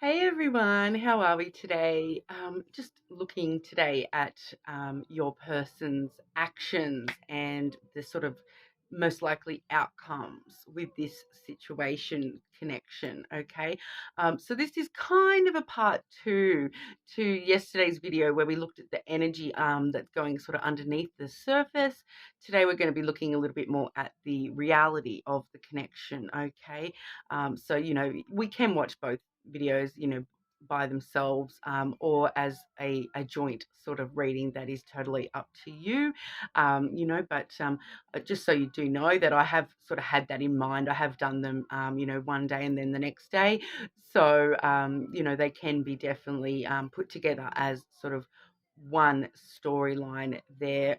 Hey everyone, how are we today? Just looking today at your person's actions and the sort of most likely outcomes with this situation connection. Okay, so this is kind of a part two to yesterday's video where we looked at the energy that's going sort of underneath the surface. Today we're going to be looking a little bit more at the reality of the connection. Okay, so we can watch both videos, by themselves, or as a joint sort of reading. That is totally up to you, but just so you do know that I have sort of had that in mind. I have done them, one day and then the next day. So, they can be definitely put together as sort of one storyline there.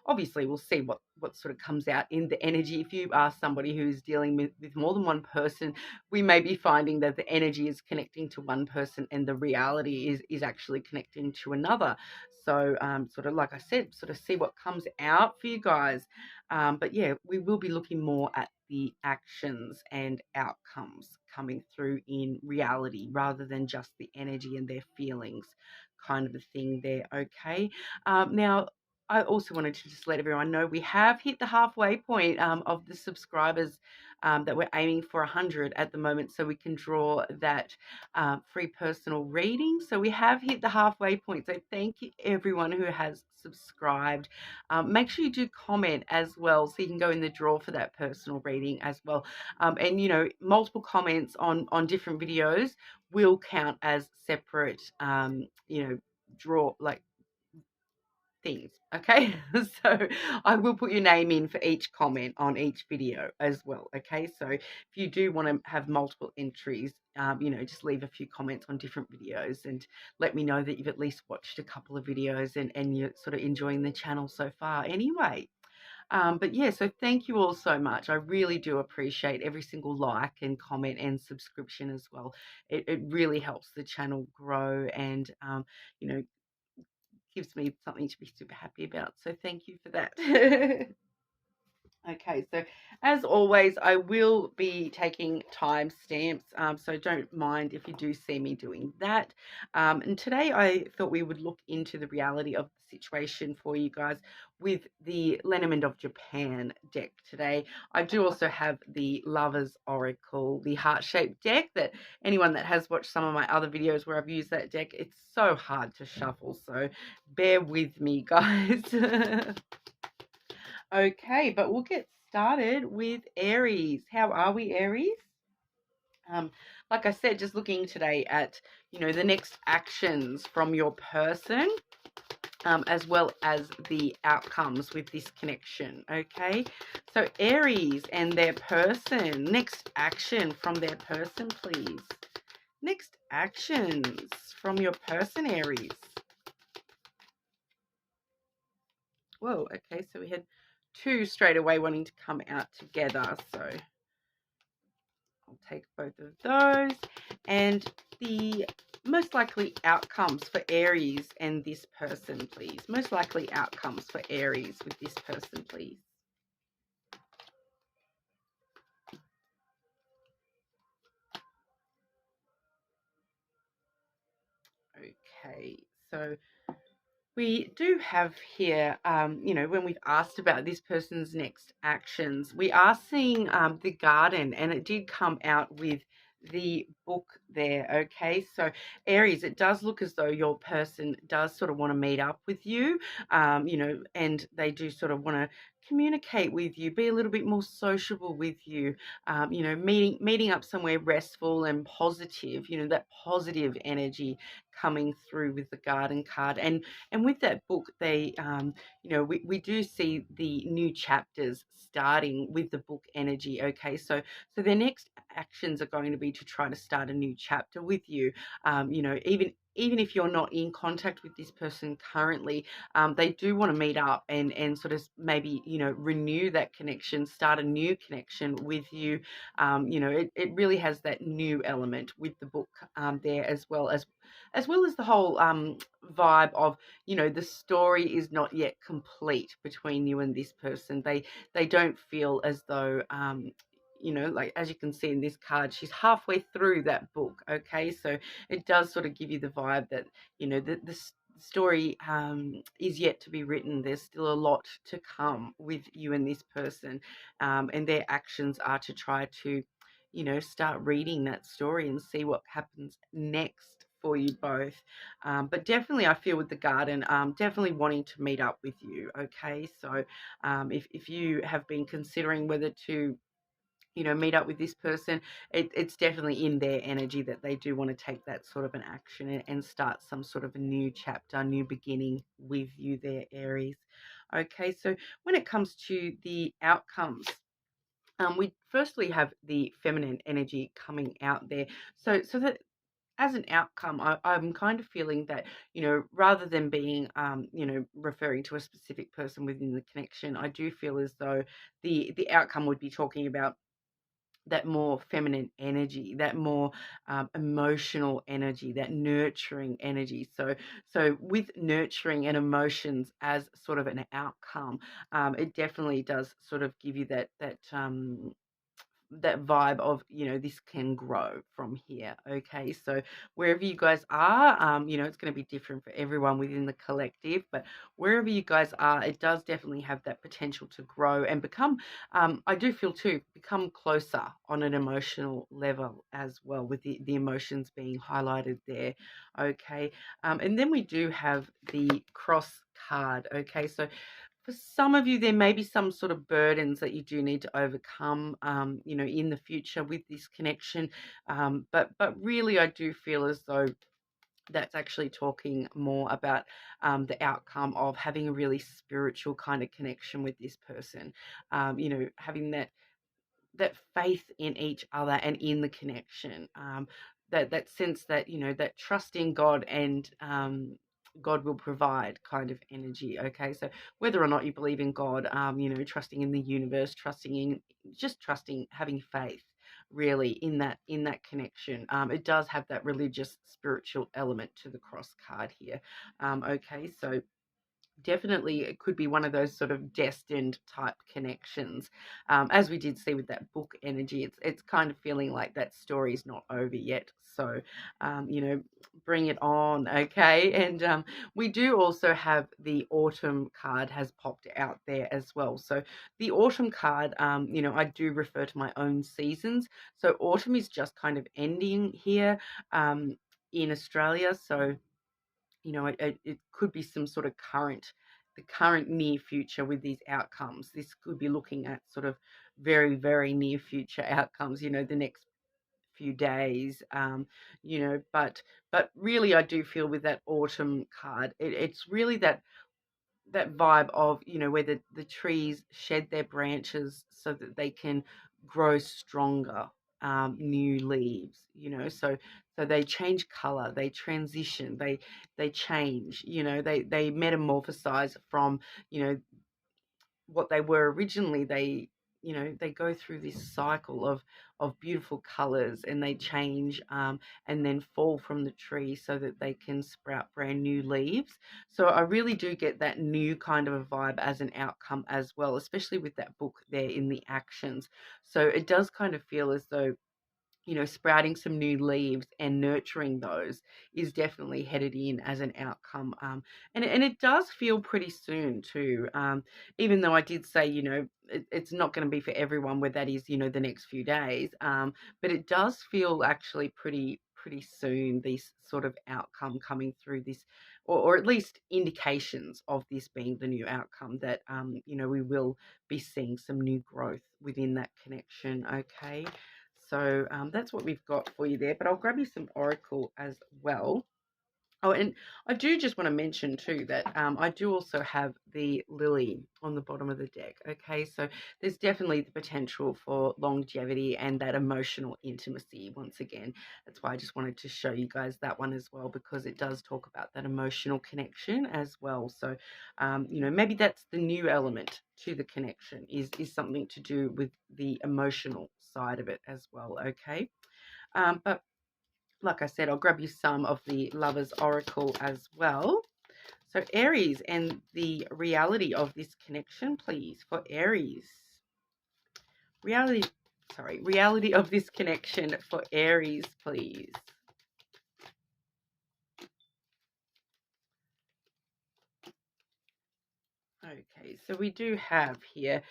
Obviously, we'll see what sort of comes out in the energy. If you are somebody who's dealing with more than one person, we may be finding that the energy is connecting to one person and the reality is actually connecting to another. So sort of like I said, sort of see what comes out for you guys. But yeah, we will be looking more at the actions and outcomes coming through in reality rather than just the energy and their feelings kind of a thing there. Okay. Now, I also wanted to just let everyone know we have hit the halfway point of the subscribers that we're aiming for 100 at the moment, so we can draw that free personal reading. So we have hit the halfway point. So thank you everyone who has subscribed. Make sure you do comment as well, so you can go in the draw for that personal reading as well. And multiple comments on different videos will count as separate, draw like things. Okay, so I will put your name in for each comment on each video as well. Okay, so if you do want to have multiple entries, just leave a few comments on different videos and let me know that you've at least watched a couple of videos and you're sort of enjoying the channel so far anyway. But yeah, so thank you all so much. I really do appreciate every single like and comment and subscription as well. It really helps the channel grow and, gives me something to be super happy about. So thank you for that. Okay, so as always, I will be taking timestamps, so don't mind if you do see me doing that. And today I thought we would look into the reality of the situation for you guys with the Lenormand of Japan deck today. I do also have the Lovers Oracle, the heart-shaped deck that anyone that has watched some of my other videos where I've used that deck, it's so hard to shuffle, so bear with me, guys. Okay, but we'll get started with Aries. How are we, Aries? Like I said, just looking today at, the next actions from your person, as well as the outcomes with this connection, okay? So Aries and their person, next action from their person, please. Next actions from your person, Aries. Whoa, okay, so we had two straight away wanting to come out together, so I'll take both of those. And the most likely outcomes for Aries and this person, please. Most likely outcomes for Aries with this person, please. Okay, so we do have here, when we've asked about this person's next actions, we are seeing the garden, and it did come out with the book there. Okay, so Aries, it does look as though your person does sort of want to meet up with you, and they do sort of want to communicate with you, be a little bit more sociable with you, meeting up somewhere restful and positive, that positive energy coming through with the garden card. And with that book, they, we do see the new chapters starting with the book energy. Okay, so their next actions are going to be to try to start a new chapter with you. Even if you're not in contact with this person currently, they do want to meet up and sort of maybe, renew that connection, start a new connection with you. It really has that new element with the book there, as well as the whole vibe of, the story is not yet complete between you and this person. They don't feel as though you know, like as you can see in this card, she's halfway through that book. Okay, so it does sort of give you the vibe that, you know, the story is yet to be written. There's still a lot to come with you and this person, and their actions are to try to, you know, start reading that story and see what happens next for you both. But definitely I feel with the garden, definitely wanting to meet up with you. Okay, so if you have been considering whether to, you know, meet up with this person, it's definitely in their energy that they do want to take that sort of an action and start some sort of a new chapter, new beginning with you there, Aries. Okay, so when it comes to the outcomes, we firstly have the feminine energy coming out there. So that as an outcome, I'm kind of feeling that, you know, rather than being, you know, referring to a specific person within the connection, I do feel as though the outcome would be talking about that more feminine energy, that more emotional energy, that nurturing energy. So with nurturing and emotions as sort of an outcome, it definitely does sort of give you that vibe of, you know, this can grow from here. Okay, so wherever you guys are, you know, it's going to be different for everyone within the collective, but wherever you guys are, it does definitely have that potential to grow and become, I do feel too, become closer on an emotional level as well, with the emotions being highlighted there. Okay, and then we do have the cross card. Okay, so for some of you, there may be some sort of burdens that you do need to overcome, you know, in the future with this connection. But really, I do feel as though that's actually talking more about the outcome of having a really spiritual kind of connection with this person. You know, having that faith in each other and in the connection, that sense that, you know, that trust in God and God will provide kind of energy. Okay, so whether or not you believe in God, you know, trusting in the universe, trusting, having faith really in that connection. It does have that religious spiritual element to the cross card here. Okay, so definitely it could be one of those sort of destined type connections, as we did see with that book energy. It's kind of feeling like that story's not over yet, so you know, bring it on. Okay, and we do also have the autumn card has popped out there as well. So the autumn card, you know, I do refer to my own seasons, so autumn is just kind of ending here in Australia. So, you know, it could be some sort of the current near future with these outcomes. This could be looking at sort of very, very near future outcomes, you know, the next few days, you know, but really I do feel with that autumn card, it's really that vibe of, you know, where the trees shed their branches so that they can grow stronger, new leaves, you know, so they change color, they transition, they change, you know, they metamorphosize from, you know, what they were originally. They, you know, they go through this cycle of beautiful colors, and they change, and then fall from the tree so that they can sprout brand new leaves. So I really do get that new kind of a vibe as an outcome as well, especially with that book there in the actions. So it does kind of feel as though, you know, sprouting some new leaves and nurturing those is definitely headed in as an outcome. And it does feel pretty soon too. Even though I did say, you know, it's not going to be for everyone where that is, you know, the next few days. But it does feel actually pretty soon, this sort of outcome coming through this, or at least indications of this being the new outcome, that, you know, we will be seeing some new growth within that connection. Okay. So that's what we've got for you there. But I'll grab you some oracle as well. Oh, and I do just want to mention too that I do also have the lily on the bottom of the deck. Okay, so there's definitely the potential for longevity and that emotional intimacy. Once again, that's why I just wanted to show you guys that one as well, because it does talk about that emotional connection as well. So, you know, maybe that's the new element to the connection, is something to do with the emotional side of it as well. Okay, but like I said, I'll grab you some of the Lover's Oracle as well. So Aries, and the reality of this connection, please, for Aries. Reality reality of this connection for Aries, please. Okay, so we do have here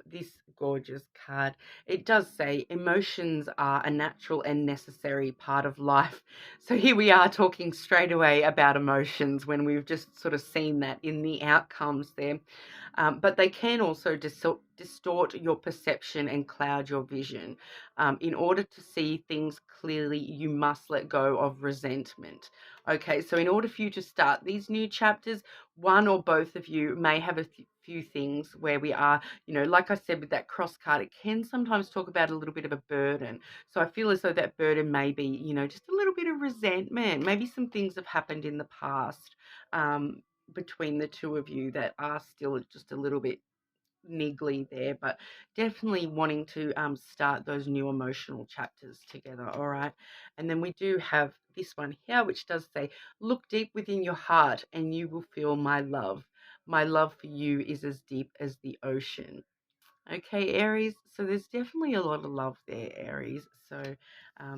this gorgeous card. It does say emotions are a natural and necessary part of life. So here we are talking straight away about emotions when we've just sort of seen that in the outcomes there. But they can also distort your perception and cloud your vision. In order to see things clearly, you must let go of resentment. Okay, so in order for you to start these new chapters, one or both of you may have a few things where we are, like I said with that cross card, it can sometimes talk about a little bit of a burden. So I feel as though that burden may be, just a little bit of resentment. Maybe some things have happened in the past between the two of you that are still just a little bit niggly there, but definitely wanting to start those new emotional chapters together. All right. And then we do have this one here, which does say, look deep within your heart and you will feel my love. My love for you is as deep as the ocean. Okay, Aries. So there's definitely a lot of love there, Aries. So,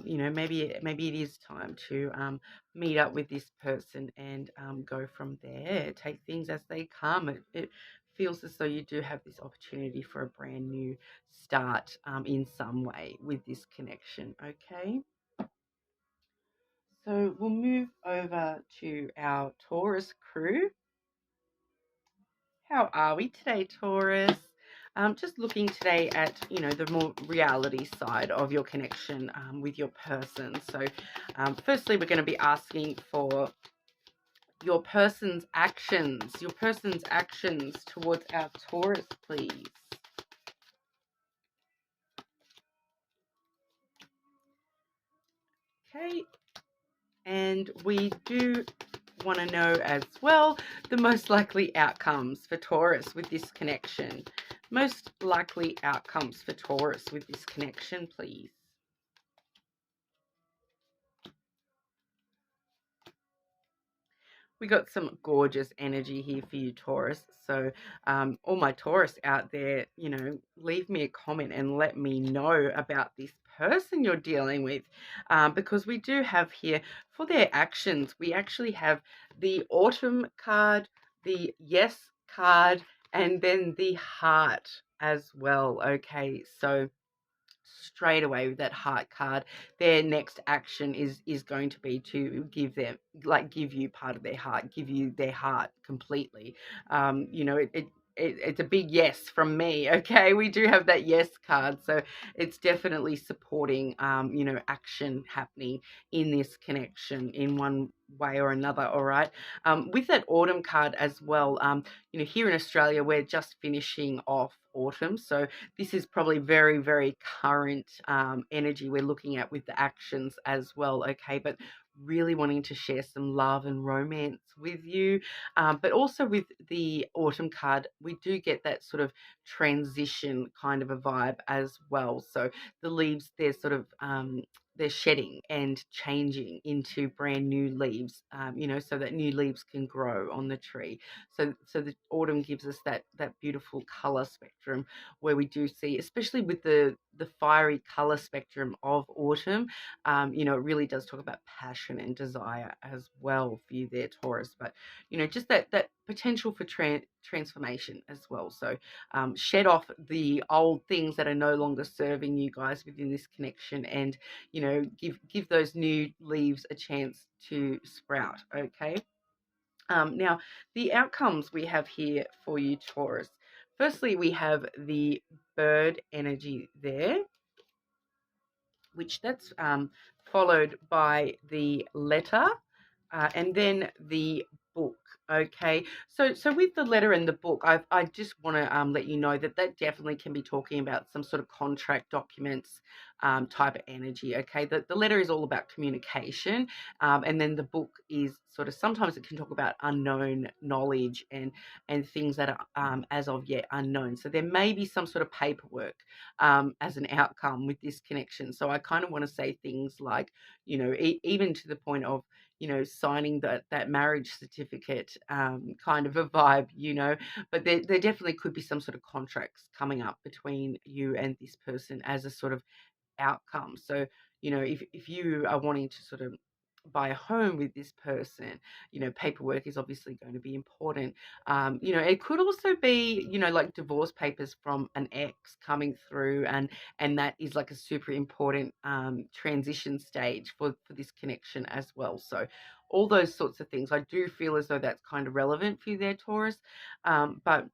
maybe it is time to meet up with this person and go from there. Take things as they come. It feels as though you do have this opportunity for a brand new start in some way with this connection. Okay. So we'll move over to our Taurus crew. How are we today, Taurus? Just looking today at, the more reality side of your connection with your person. So firstly, we're going to be asking for your person's actions towards our Taurus, please. Okay. And we do want to know as well the most likely outcomes for Taurus with this connection. Most likely outcomes for Taurus with this connection, please. We got some gorgeous energy here for you, Taurus. So all my Taurus out there, leave me a comment and let me know about this person you're dealing with, because we do have here for their actions, we actually have the autumn card, the yes card, and then the heart as well. Okay, so straight away with that heart card, their next action is going to be to give you part of their heart, give you their heart completely. It's a big yes from me. Okay, we do have that yes card, so it's definitely supporting action happening in this connection in one way or another. All right. With that autumn card as well, here in Australia we're just finishing off autumn, so this is probably very, very current energy we're looking at with the actions as well. Okay, but really wanting to share some love and romance with you, but also with the autumn card we do get that sort of transition kind of a vibe as well. So the leaves, they're shedding and changing into brand new leaves, so that new leaves can grow on the tree. So the autumn gives us that beautiful color spectrum where we do see, especially with the fiery color spectrum of autumn, it really does talk about passion and desire as well for you there, Taurus. But just that potential for transformation as well. So shed off the old things that are no longer serving you guys within this connection, and give those new leaves a chance to sprout. Okay. Now, the outcomes we have here for you, Taurus. Firstly, we have the bird energy there, which that's followed by the letter, and then the book. Okay, so with the letter and the book, I just want to let you know that definitely can be talking about some sort of contract documents, type of energy. Okay, the letter is all about communication, and then the book is sort of, sometimes it can talk about unknown knowledge and things that are as of yet unknown. So there may be some sort of paperwork as an outcome with this connection. So I kind of want to say things like, even to the point of, signing that marriage certificate, kind of a vibe, but there definitely could be some sort of contracts coming up between you and this person as a sort of outcome. So, if you are wanting to sort of buy a home with this person, paperwork is obviously going to be important. It could also be, like divorce papers from an ex coming through, and that is like a super important transition stage for this connection as well. So all those sorts of things, I do feel as though that's kind of relevant for you there, Taurus. But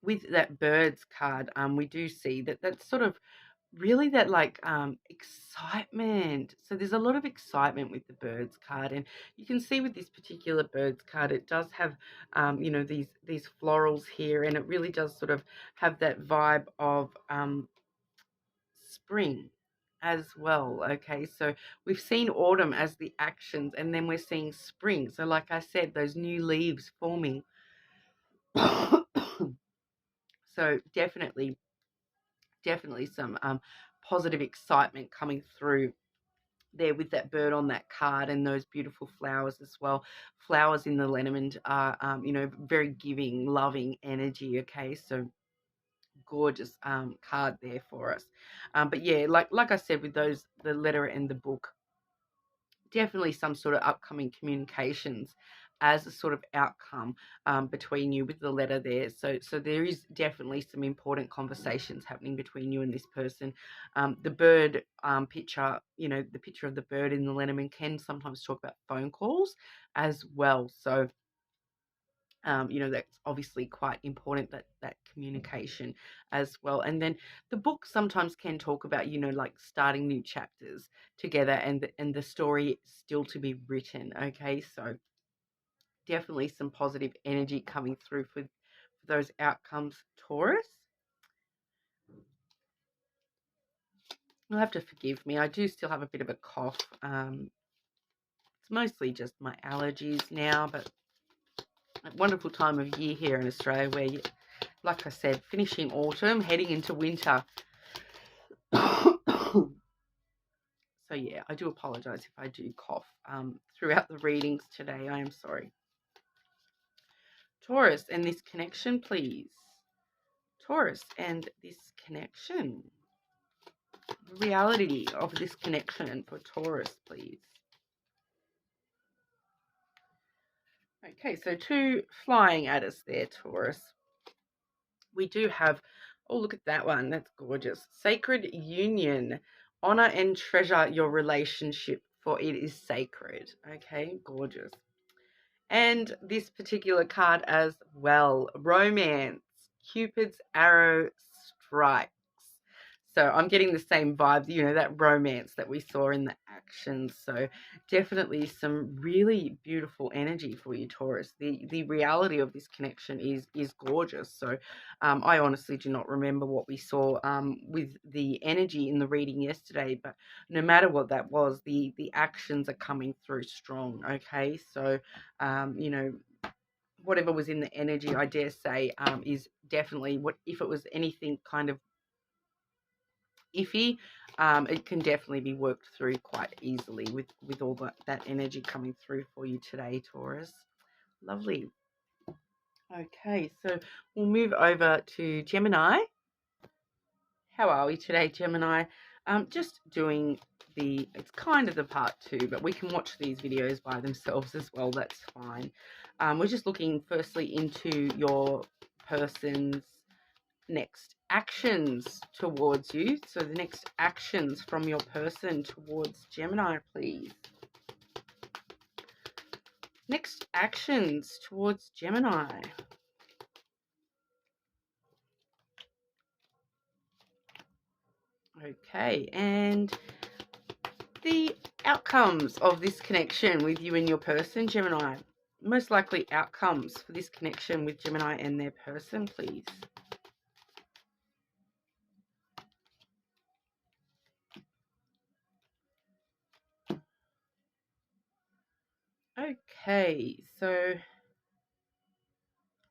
with that birds card, we do see that that's sort of really that like excitement. So there's a lot of excitement with the birds card, and you can see with this particular birds card, it does have these florals here, and it really does sort of have that vibe of spring as well. Okay, so we've seen autumn as the actions, and then we're seeing spring. So like I said, those new leaves forming. So definitely some positive excitement coming through there with that bird on that card, and those beautiful flowers as well. Flowers in the lenormand are, very giving, loving energy. Okay, so gorgeous card there for us. But yeah, like I said, with those, the letter and the book, definitely some sort of upcoming communications as a sort of outcome between you with the letter there. So there is definitely some important conversations happening between you and this person. The bird picture, the picture of the bird in the Lenormand can sometimes talk about phone calls as well. So that's obviously quite important, that communication as well. And then the book sometimes can talk about, like starting new chapters together, and the story still to be written. Okay, so definitely some positive energy coming through for those outcomes, Taurus. You'll have to forgive me. I do still have a bit of a cough. It's mostly just my allergies now, but a wonderful time of year here in Australia where, like I said, finishing autumn, heading into winter. So yeah, I do apologize if I do cough throughout the readings today. I am sorry. Taurus and this connection, please. Taurus and this connection. The reality of this connection for Taurus, please. Okay, so 2 flying at us there, Taurus. We do have, oh, look at that one. That's gorgeous. Sacred union. Honor and treasure your relationship, for it is sacred. Okay, gorgeous. And this particular card as well, romance. Cupid's arrow strikes. So I'm getting the same vibe, that romance that we saw in the actions. So definitely some really beautiful energy for you, Taurus. The reality of this connection is gorgeous. So I honestly do not remember what we saw with the energy in the reading yesterday, but no matter what that was, the actions are coming through strong. Okay, so whatever was in the energy, I dare say, is definitely, what if it was anything kind of iffy, it can definitely be worked through quite easily with all that energy coming through for you today, Taurus. Lovely. Okay, so we'll move over to Gemini. How are we today, Gemini? Just doing it's kind of the part 2, but we can watch these videos by themselves as well. That's fine. We're just looking firstly into your person's next actions towards you. So the next actions from your person towards Gemini, please. Next actions towards Gemini. Okay, and the outcomes of this connection with you and your person, Gemini. Most likely outcomes for this connection with Gemini and their person, please. Okay, so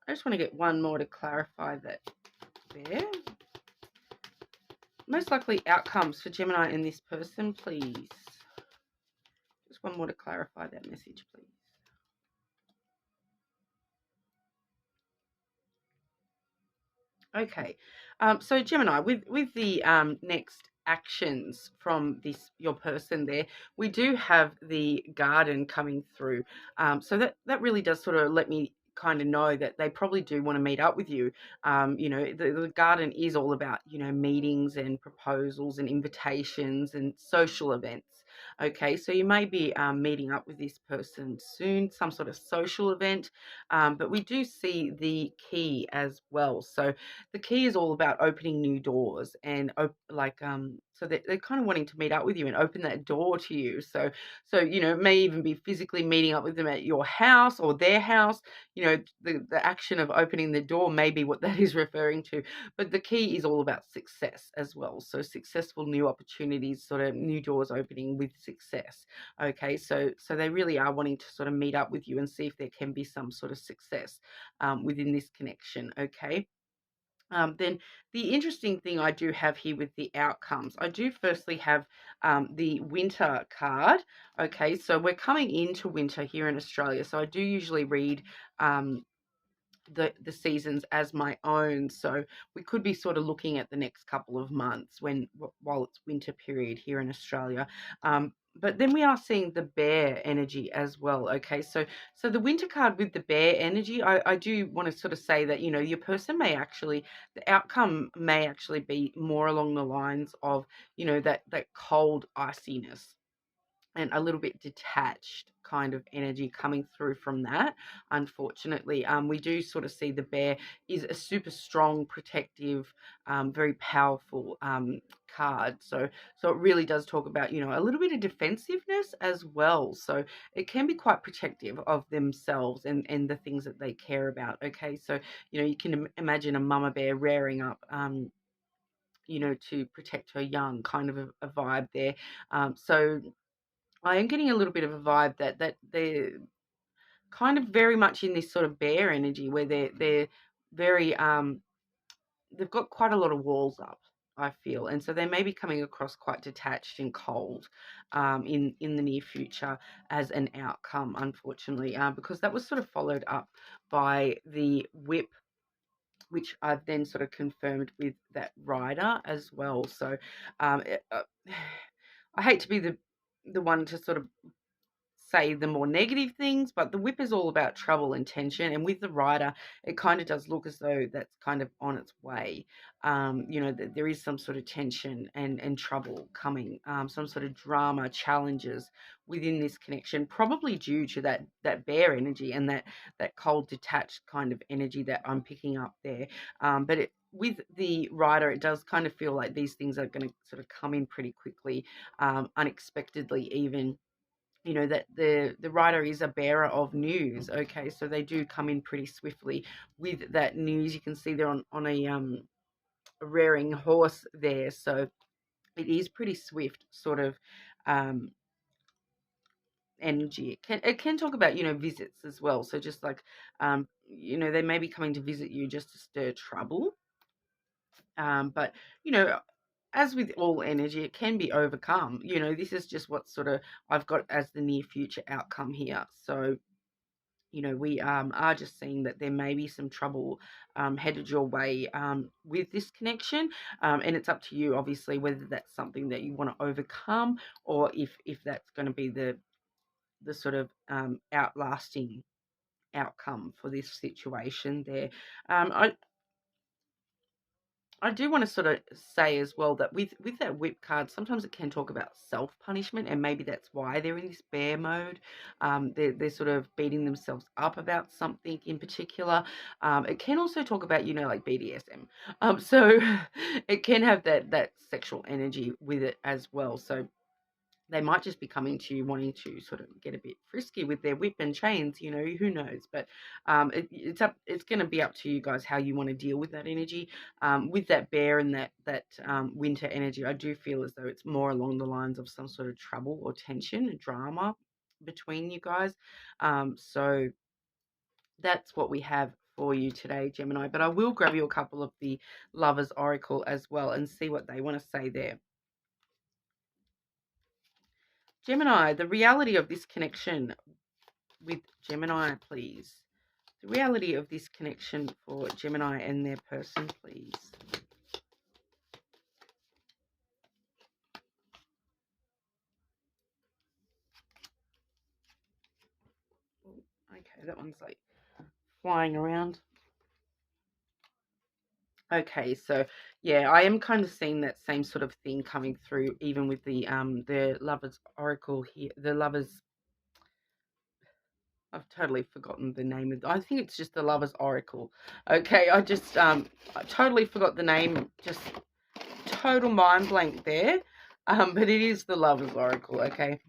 I just want to get one more to clarify that there. Most likely outcomes for Gemini and this person, please. Just one more to clarify that message, please. Okay, so Gemini, with the next actions from your person there, we do have the garden coming through. So that really does sort of let me kind of know that they probably do want to meet up with you. The garden is all about, meetings and proposals and invitations and social events. Okay, so you may be meeting up with this person soon, some sort of social event, but we do see the key as well. So the key is all about opening new doors and so they're kind of wanting to meet up with you and open that door to you. So it may even be physically meeting up with them at your house or their house. The action of opening the door may be what that is referring to, but the key is all about success as well. So successful new opportunities, sort of new doors opening with success. Okay, so they really are wanting to sort of meet up with you and see if there can be some sort of success within this connection. Okay. Then the interesting thing I do have here with the outcomes, I do firstly have the winter card. Okay, so we're coming into winter here in Australia. So I do usually read the seasons as my own. So we could be sort of looking at the next couple of months while it's winter period here in Australia. But then we are seeing the bear energy as well. Okay, so the winter card with the bear energy, I do want to sort of say that your person the outcome may actually be more along the lines of that cold iciness and a little bit detached kind of energy coming through from that. Unfortunately, we do sort of see the bear is a super strong, protective, very powerful card. So it really does talk about a little bit of defensiveness as well. So it can be quite protective of themselves and the things that they care about. Okay, so you can imagine a mama bear rearing up. To protect her young, kind of a vibe there. So I am getting a little bit of a vibe that they're kind of very much in this sort of bear energy where they're very they've got quite a lot of walls up, I feel, and so they may be coming across quite detached and cold in the near future as an outcome, unfortunately, because that was sort of followed up by the whip, which I've then sort of confirmed with that rider as well. So I hate to be the one to sort of say the more negative things, but the whip is all about trouble and tension. And with the rider, it kind of does look as though that's kind of on its way. That there is some sort of tension and trouble coming, some sort of drama, challenges within this connection, probably due to that bear energy and that cold, detached kind of energy that I'm picking up there. But with the rider, it does kind of feel like these things are going to sort of come in pretty quickly, unexpectedly even. That the writer is a bearer of news. Okay, so they do come in pretty swiftly with that news. You can see they're on a rearing horse there, so it is pretty swift sort of energy. It can talk about visits as well, so just like they may be coming to visit you just to stir trouble, but as with all energy, it can be overcome. This is just what sort of I've got as the near future outcome here. So we are just seeing that there may be some trouble headed your way with this connection, and it's up to you, obviously, whether that's something that you want to overcome or if that's going to be the sort of outlasting outcome for this situation there. I do want to sort of say as well that with that whip card, sometimes it can talk about self-punishment, and maybe that's why they're in this bear mode. They're sort of beating themselves up about something in particular. It can also talk about, like BDSM. So it can have that sexual energy with it as well. So they might just be coming to you wanting to sort of get a bit frisky with their whip and chains, who knows. But it's going to be up to you guys how you want to deal with that energy. With that bear and that winter energy, I do feel as though it's more along the lines of some sort of trouble or tension, drama. between you guys. So that's what we have for you today, Gemini. But I will grab you a couple of the Lovers Oracle as well and see what they want to say there. Gemini, the reality of this connection with Gemini, please. The reality of this connection for Gemini and their person, please. Okay, that one's like flying around. Okay, so yeah, I am kind of seeing that same sort of thing coming through, even with the Lovers Oracle here, the Lovers. I've totally forgotten the name of. I think it's just the Lovers Oracle. Okay, I totally forgot the name. Just total mind blank there. But it is the Lovers Oracle. Okay.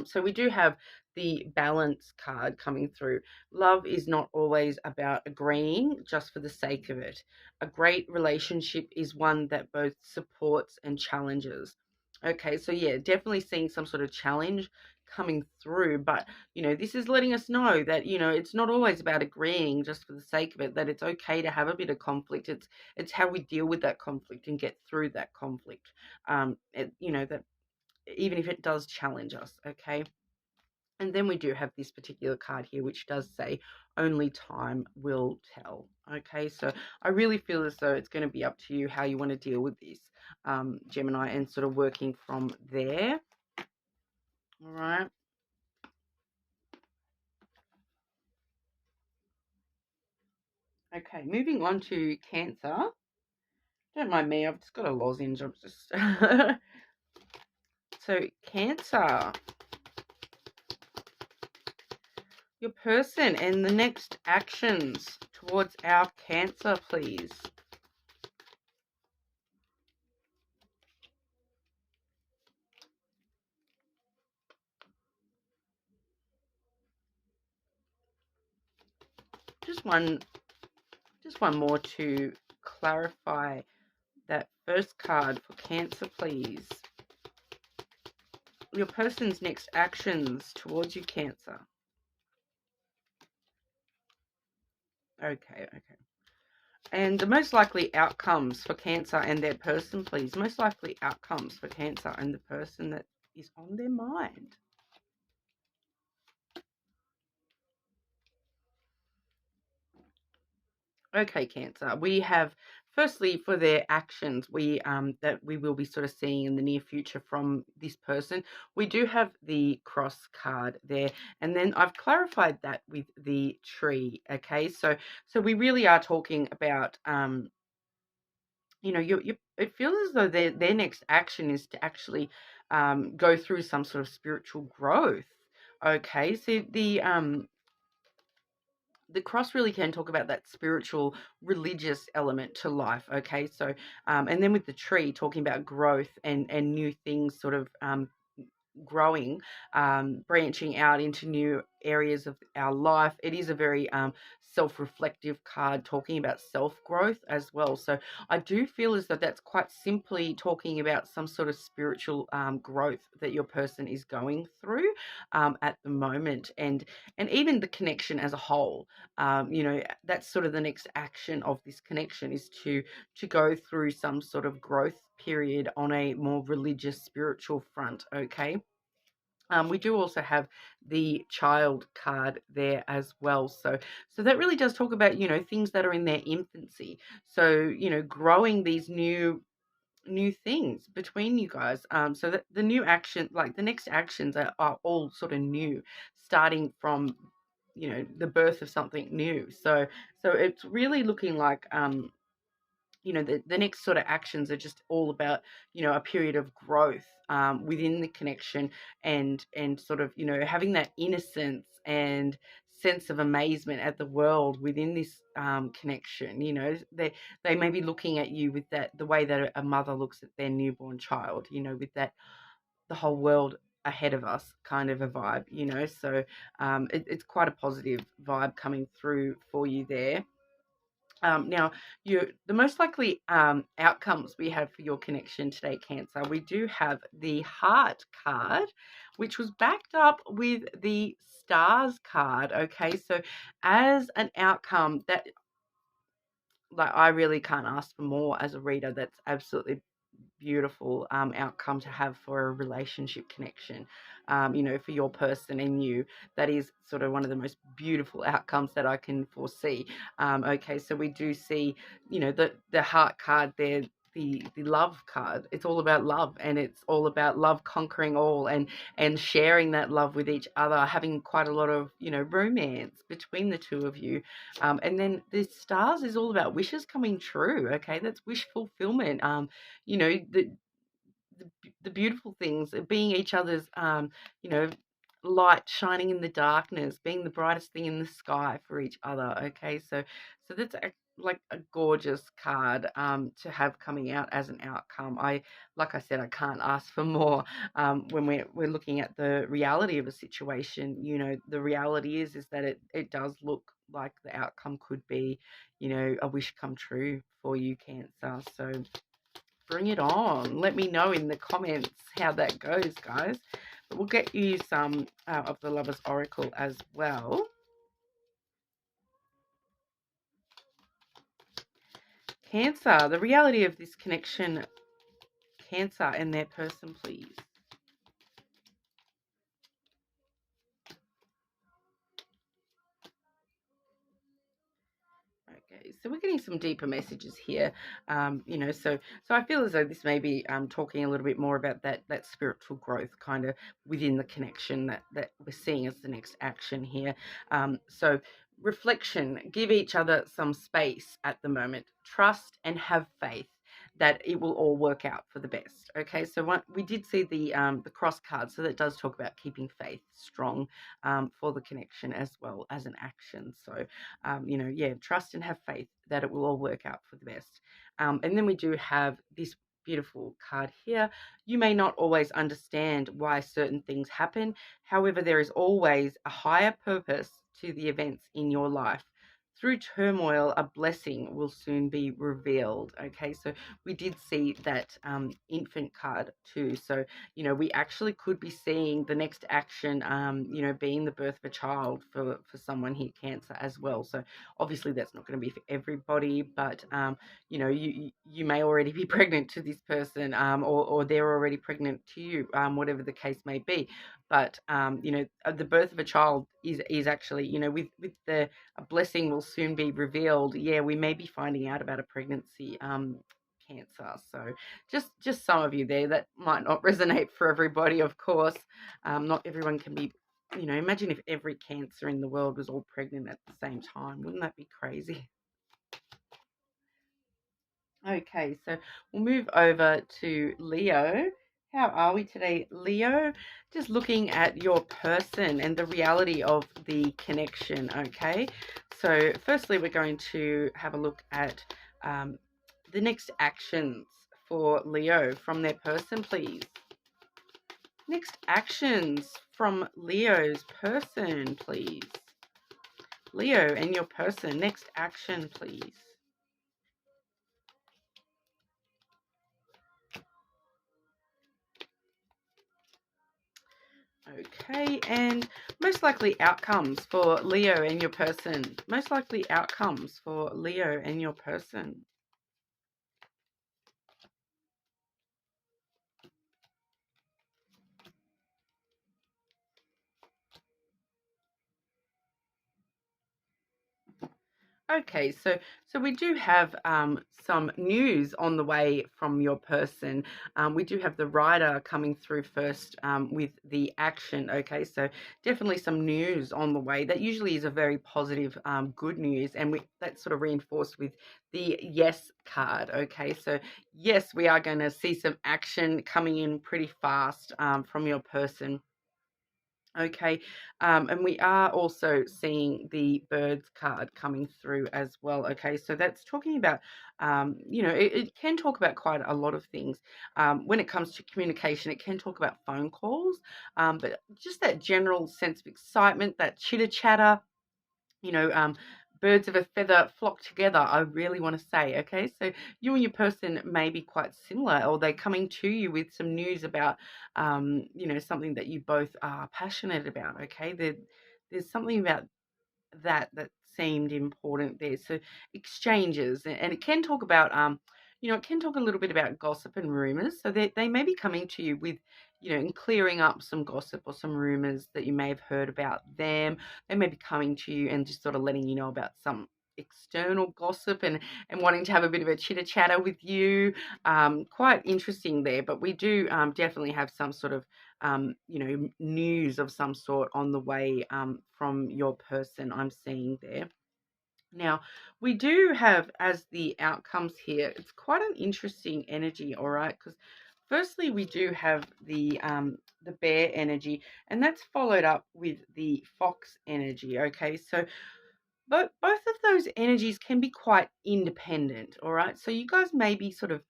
So we do have the balance card coming through. Love is not always about agreeing just for the sake of it. A great relationship is one that both supports and challenges. Okay, so yeah, definitely seeing some sort of challenge coming through, but this is letting us know that it's not always about agreeing just for the sake of it, that it's okay to have a bit of conflict. It's how we deal with that conflict and get through that conflict. That even if it does challenge us, okay? And then we do have this particular card here, which does say, only time will tell, okay? So I really feel as though it's going to be up to you how you want to deal with this, Gemini, and sort of working from there, all right? Okay, moving on to Cancer. Don't mind me, I've just got a lozenge. I'm just... So, Cancer. Your person and the next actions towards our Cancer, please. Just one more to clarify that first card for Cancer, please. Your person's next actions towards you, Cancer. Okay. And the most likely outcomes for Cancer and their person, please. Most likely outcomes for Cancer and the person that is on their mind. Okay, Cancer. We have, firstly, for their actions, that we will be sort of seeing in the near future from this person. We do have the cross card there, and then I've clarified that with the tree. Okay, so we really are talking about, it feels as though their next action is to actually go through some sort of spiritual growth. Okay, so the cross really can talk about that spiritual, religious element to life. Okay, so and then with the tree talking about growth and new things sort of growing, branching out into new areas of our life. It is a very self-reflective card talking about self-growth as well. So I do feel as though that's quite simply talking about some sort of spiritual growth that your person is going through at the moment, and even the connection as a whole. That's sort of the next action of this connection, is to go through some sort of growth period on a more religious, spiritual front. Okay. We do also have the child card there as well. So that really does talk about, things that are in their infancy. So, growing these new things between you guys. So that the new action, like the next actions are all sort of new, starting from, the birth of something new. So it's really looking like, the next sort of actions are just all about, a period of growth within the connection, and sort of, having that innocence and sense of amazement at the world within this connection. They may be looking at you with that, the way that a mother looks at their newborn child, with that, the whole world ahead of us kind of a vibe, so it's quite a positive vibe coming through for you there. Now, the most likely outcomes we have for your connection today, Cancer, we do have the Heart card, which was backed up with the Stars card. Okay, so as an outcome, that, like, I really can't ask for more as a reader. That's absolutely beautiful outcome to have for a relationship connection, for your person and you. That is sort of one of the most beautiful outcomes that I can foresee. Okay, so we do see, the heart card there, the love card. It's all about love, and it's all about love conquering all, and sharing that love with each other, having quite a lot of, romance between the two of you. And then the stars is all about wishes coming true. Okay, that's wish fulfillment. The the beautiful things, being each other's, you know, light shining in the darkness, being the brightest thing in the sky for each other. Okay, so that's like a gorgeous card to have coming out as an outcome. Like I said, I can't ask for more. When we're looking at the reality of a situation, the reality is that it does look like the outcome could be, a wish come true for you, Cancer. So bring it on. Let me know in the comments how that goes, guys. But we'll get you some of the Lover's Oracle as well. Cancer, the reality of this connection, Cancer and their person, please. Okay, so we're getting some deeper messages here. So I feel as though this may be talking a little bit more about that spiritual growth kind of within the connection that we're seeing as the next action here. So reflection, give each other some space at the moment. Trust and have faith that it will all work out for the best. Okay, so we did see the cross card, so that does talk about keeping faith strong for the connection as well as an action. So trust and have faith that it will all work out for the best. And then we do have this beautiful card here. You may not always understand why certain things happen. However, there is always a higher purpose to the events in your life. Through turmoil, a blessing will soon be revealed. Okay, so we did see that infant card too. So, we actually could be seeing the next action, being the birth of a child for someone here, Cancer, as well. So obviously that's not going to be for everybody, but, you may already be pregnant to this person, or they're already pregnant to you, whatever the case may be. But, the birth of a child is actually, with the a blessing will soon be revealed. Yeah, we may be finding out about a pregnancy, Cancer. So just some of you there, that might not resonate for everybody, of course. Not everyone can be, imagine if every Cancer in the world was all pregnant at the same time. Wouldn't that be crazy? Okay, so we'll move over to Leo. How are we today, Leo? Just looking at your person and the reality of the connection, okay? So firstly, we're going to have a look at the next actions for Leo from their person, please. Next actions from Leo's person, please. Leo and your person, next action, please. Okay, and most likely outcomes for Leo and your person. Most likely outcomes for Leo and your person. Okay, so we do have some news on the way from your person. We do have the rider coming through first with the action. Okay, so definitely some news on the way. That usually is a very positive, good news, and that's sort of reinforced with the yes card. Okay, so yes, we are going to see some action coming in pretty fast from your person. Okay, and we are also seeing the birds card coming through as well. Okay, so that's talking about, it can talk about quite a lot of things. When it comes to communication, it can talk about phone calls, but just that general sense of excitement, that chitter chatter, you know, um, birds of a feather flock together, I really want to say. Okay, so you and your person may be quite similar, or they're coming to you with some news about something that you both are passionate about. Okay, there's something about that seemed important there. So exchanges, and it can talk about it can talk a little bit about gossip and rumors. So they may be coming to you with, and clearing up some gossip or some rumors that you may have heard about them. They may be coming to you and just sort of letting you know about some external gossip, and wanting to have a bit of a chitter chatter with you. Quite interesting there, but we do definitely have some sort of news of some sort on the way from your person, I'm seeing there. Now, we do have, as the outcomes here, it's quite an interesting energy, all right? Because firstly, we do have the bear energy, and that's followed up with the fox energy, okay? So both of those energies can be quite independent, all right? So you guys may be sort of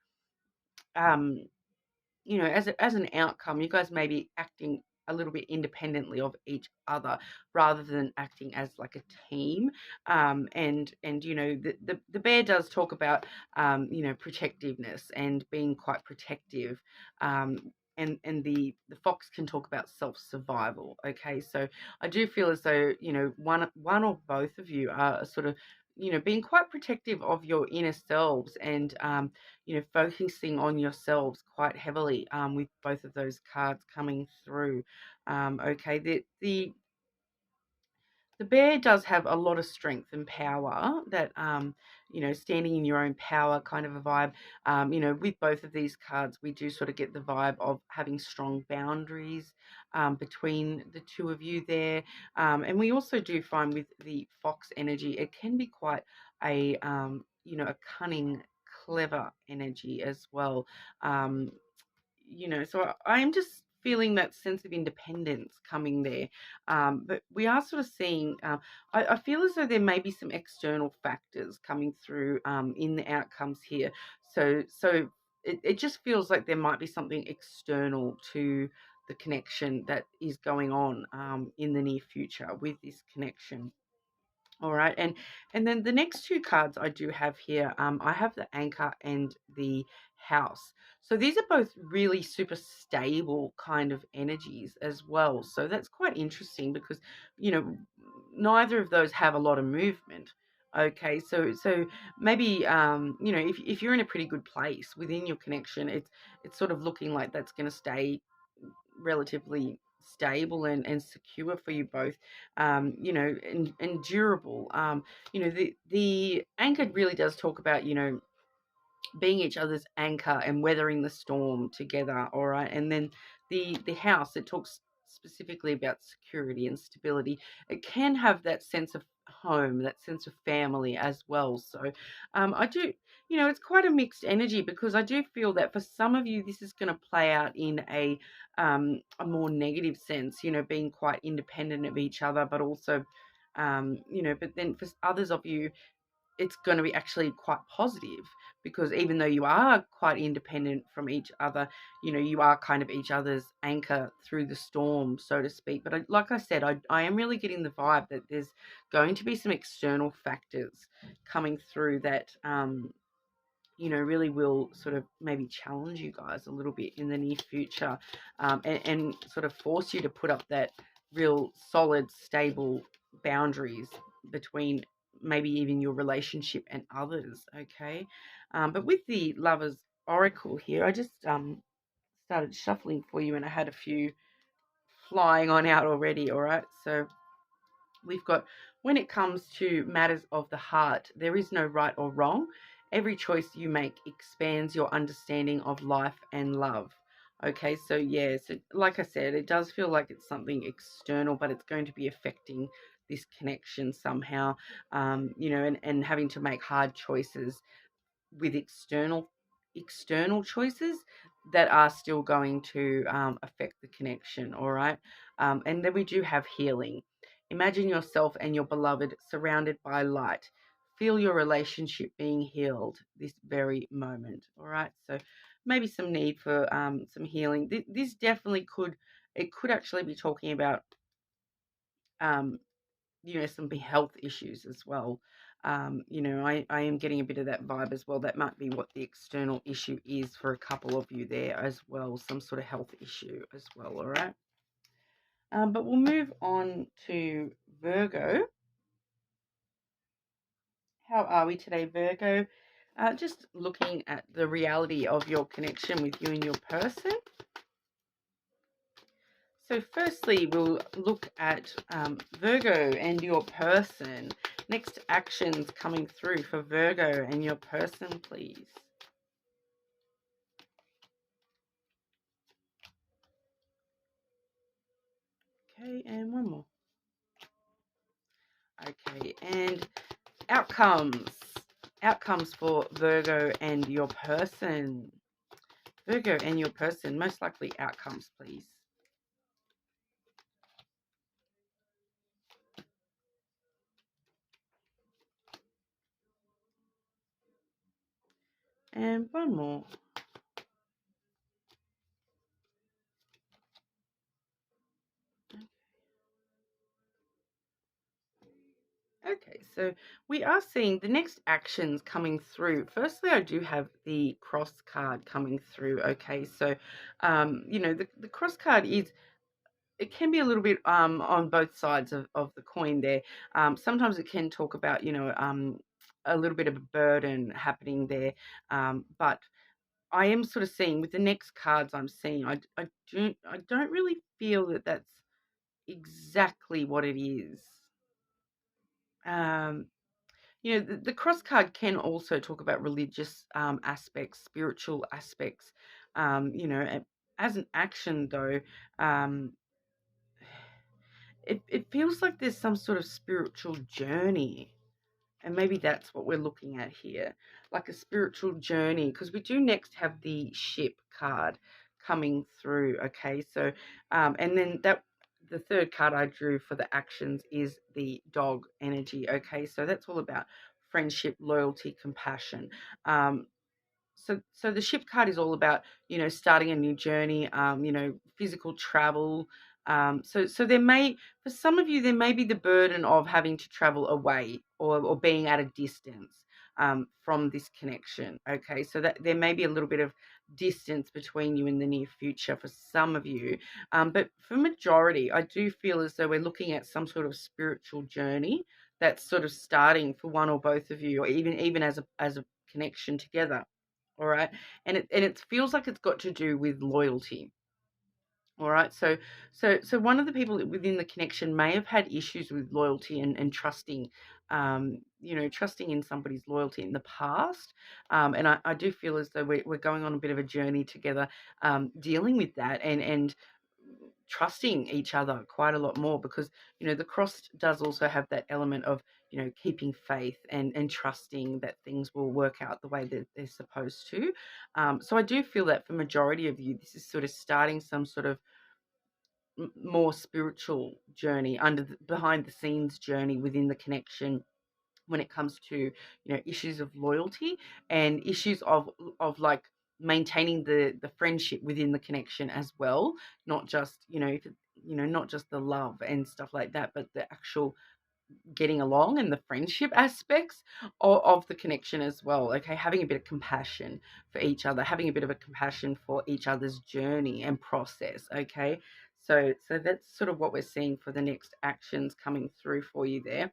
um, as an outcome, you guys may be acting a little bit independently of each other rather than acting as like a team. And the bear does talk about protectiveness and being quite protective. And the fox can talk about self-survival. Okay, so I do feel as though one or both of you are sort of being quite protective of your inner selves, and focusing on yourselves quite heavily with both of those cards coming through. Okay, the bear does have a lot of strength and power, that standing in your own power kind of a vibe. With both of these cards, we do sort of get the vibe of having strong boundaries between the two of you there. And we also do find with the fox energy, it can be quite a cunning, clever energy as well. Um, so I am just feeling that sense of independence coming there. But we are sort of seeing, I feel as though there may be some external factors coming through in the outcomes here. So it just feels like there might be something external to the connection that is going on in the near future with this connection. All right, and then the next two cards I do have here, I have the Anchor and the House. So these are both really super stable kind of energies as well. So that's quite interesting because neither of those have a lot of movement. Okay, so maybe if you're in a pretty good place within your connection, it's sort of looking like that's going to stay relatively stable and secure for you both, and durable. The anchor really does talk about, being each other's anchor and weathering the storm together, all right? And then the house, it talks specifically about security and stability. It can have that sense of home, that sense of family as well. So I do, it's quite a mixed energy, because I do feel that for some of you this is going to play out in a more negative sense, being quite independent of each other, but also but then for others of you it's going to be actually quite positive, because even though you are quite independent from each other, you are kind of each other's anchor through the storm, so to speak. But like I said, I am really getting the vibe that there's going to be some external factors coming through that, really will sort of maybe challenge you guys a little bit in the near future, and sort of force you to put up that real solid, stable boundaries between maybe even your relationship and others, okay? But with the Lovers Oracle here, I just started shuffling for you, and I had a few flying on out already, all right? So we've got, when it comes to matters of the heart, there is no right or wrong. Every choice you make expands your understanding of life and love. Okay, so yeah, so like I said, it does feel like it's something external, but it's going to be affecting this connection somehow, and having to make hard choices with external choices that are still going to affect the connection, all right? And then we do have healing. Imagine yourself and your beloved surrounded by light. Feel your relationship being healed this very moment, all right? So maybe some need for some healing. This definitely could, it could actually be talking about um, some health issues as well. I am getting a bit of that vibe as well. That might be what the external issue is for a couple of you there as well, some sort of health issue as well, all right? But we'll move on to Virgo. How are we today, Virgo? Just looking at the reality of your connection with you and your person. So firstly, we'll look at Virgo and your person. Next actions coming through for Virgo and your person, please. Okay, and one more. Okay, and outcomes. Outcomes for Virgo and your person. Virgo and your person, most likely outcomes, please. And one more. Okay, so we are seeing the next actions coming through. Firstly, I do have the cross card coming through. Okay, so, the cross card it can be a little bit on both sides of the coin there. Sometimes it can talk about, a little bit of a burden happening there. But I am sort of seeing with the next cards I'm seeing, I don't really feel that that's exactly what it is. Um, the cross card can also talk about religious aspects, spiritual aspects. As an action though, um, it feels like there's some sort of spiritual journey. And maybe that's what we're looking at here, like a spiritual journey, because we do next have the ship card coming through. Okay, so and then the third card I drew for the actions is the dog energy. Okay, so that's all about friendship, loyalty, compassion. So the ship card is all about, starting a new journey, physical travel. So there may, for some of you, there may be the burden of having to travel away, or being at a distance from this connection. Okay, so that there may be a little bit of distance between you in the near future for some of you. But for majority, I do feel as though we're looking at some sort of spiritual journey that's sort of starting for one or both of you, or even as a connection together. All right. And it feels like it's got to do with loyalty. All right. So one of the people within the connection may have had issues with loyalty and trusting, trusting in somebody's loyalty in the past. And I do feel as though we're going on a bit of a journey together, dealing with that and trusting each other quite a lot more, because the cross does also have that element of keeping faith and trusting that things will work out the way that they're supposed to. So I do feel that for majority of you, this is sort of starting some sort of more spiritual journey, behind the scenes journey within the connection, when it comes to issues of loyalty and issues of like maintaining the friendship within the connection as well, not just not just the love and stuff like that, but the actual getting along and the friendship aspects of the connection as well. Okay, having a bit of compassion for each other, having a bit of a compassion for each other's journey and process. Okay, so that's sort of what we're seeing for the next actions coming through for you there.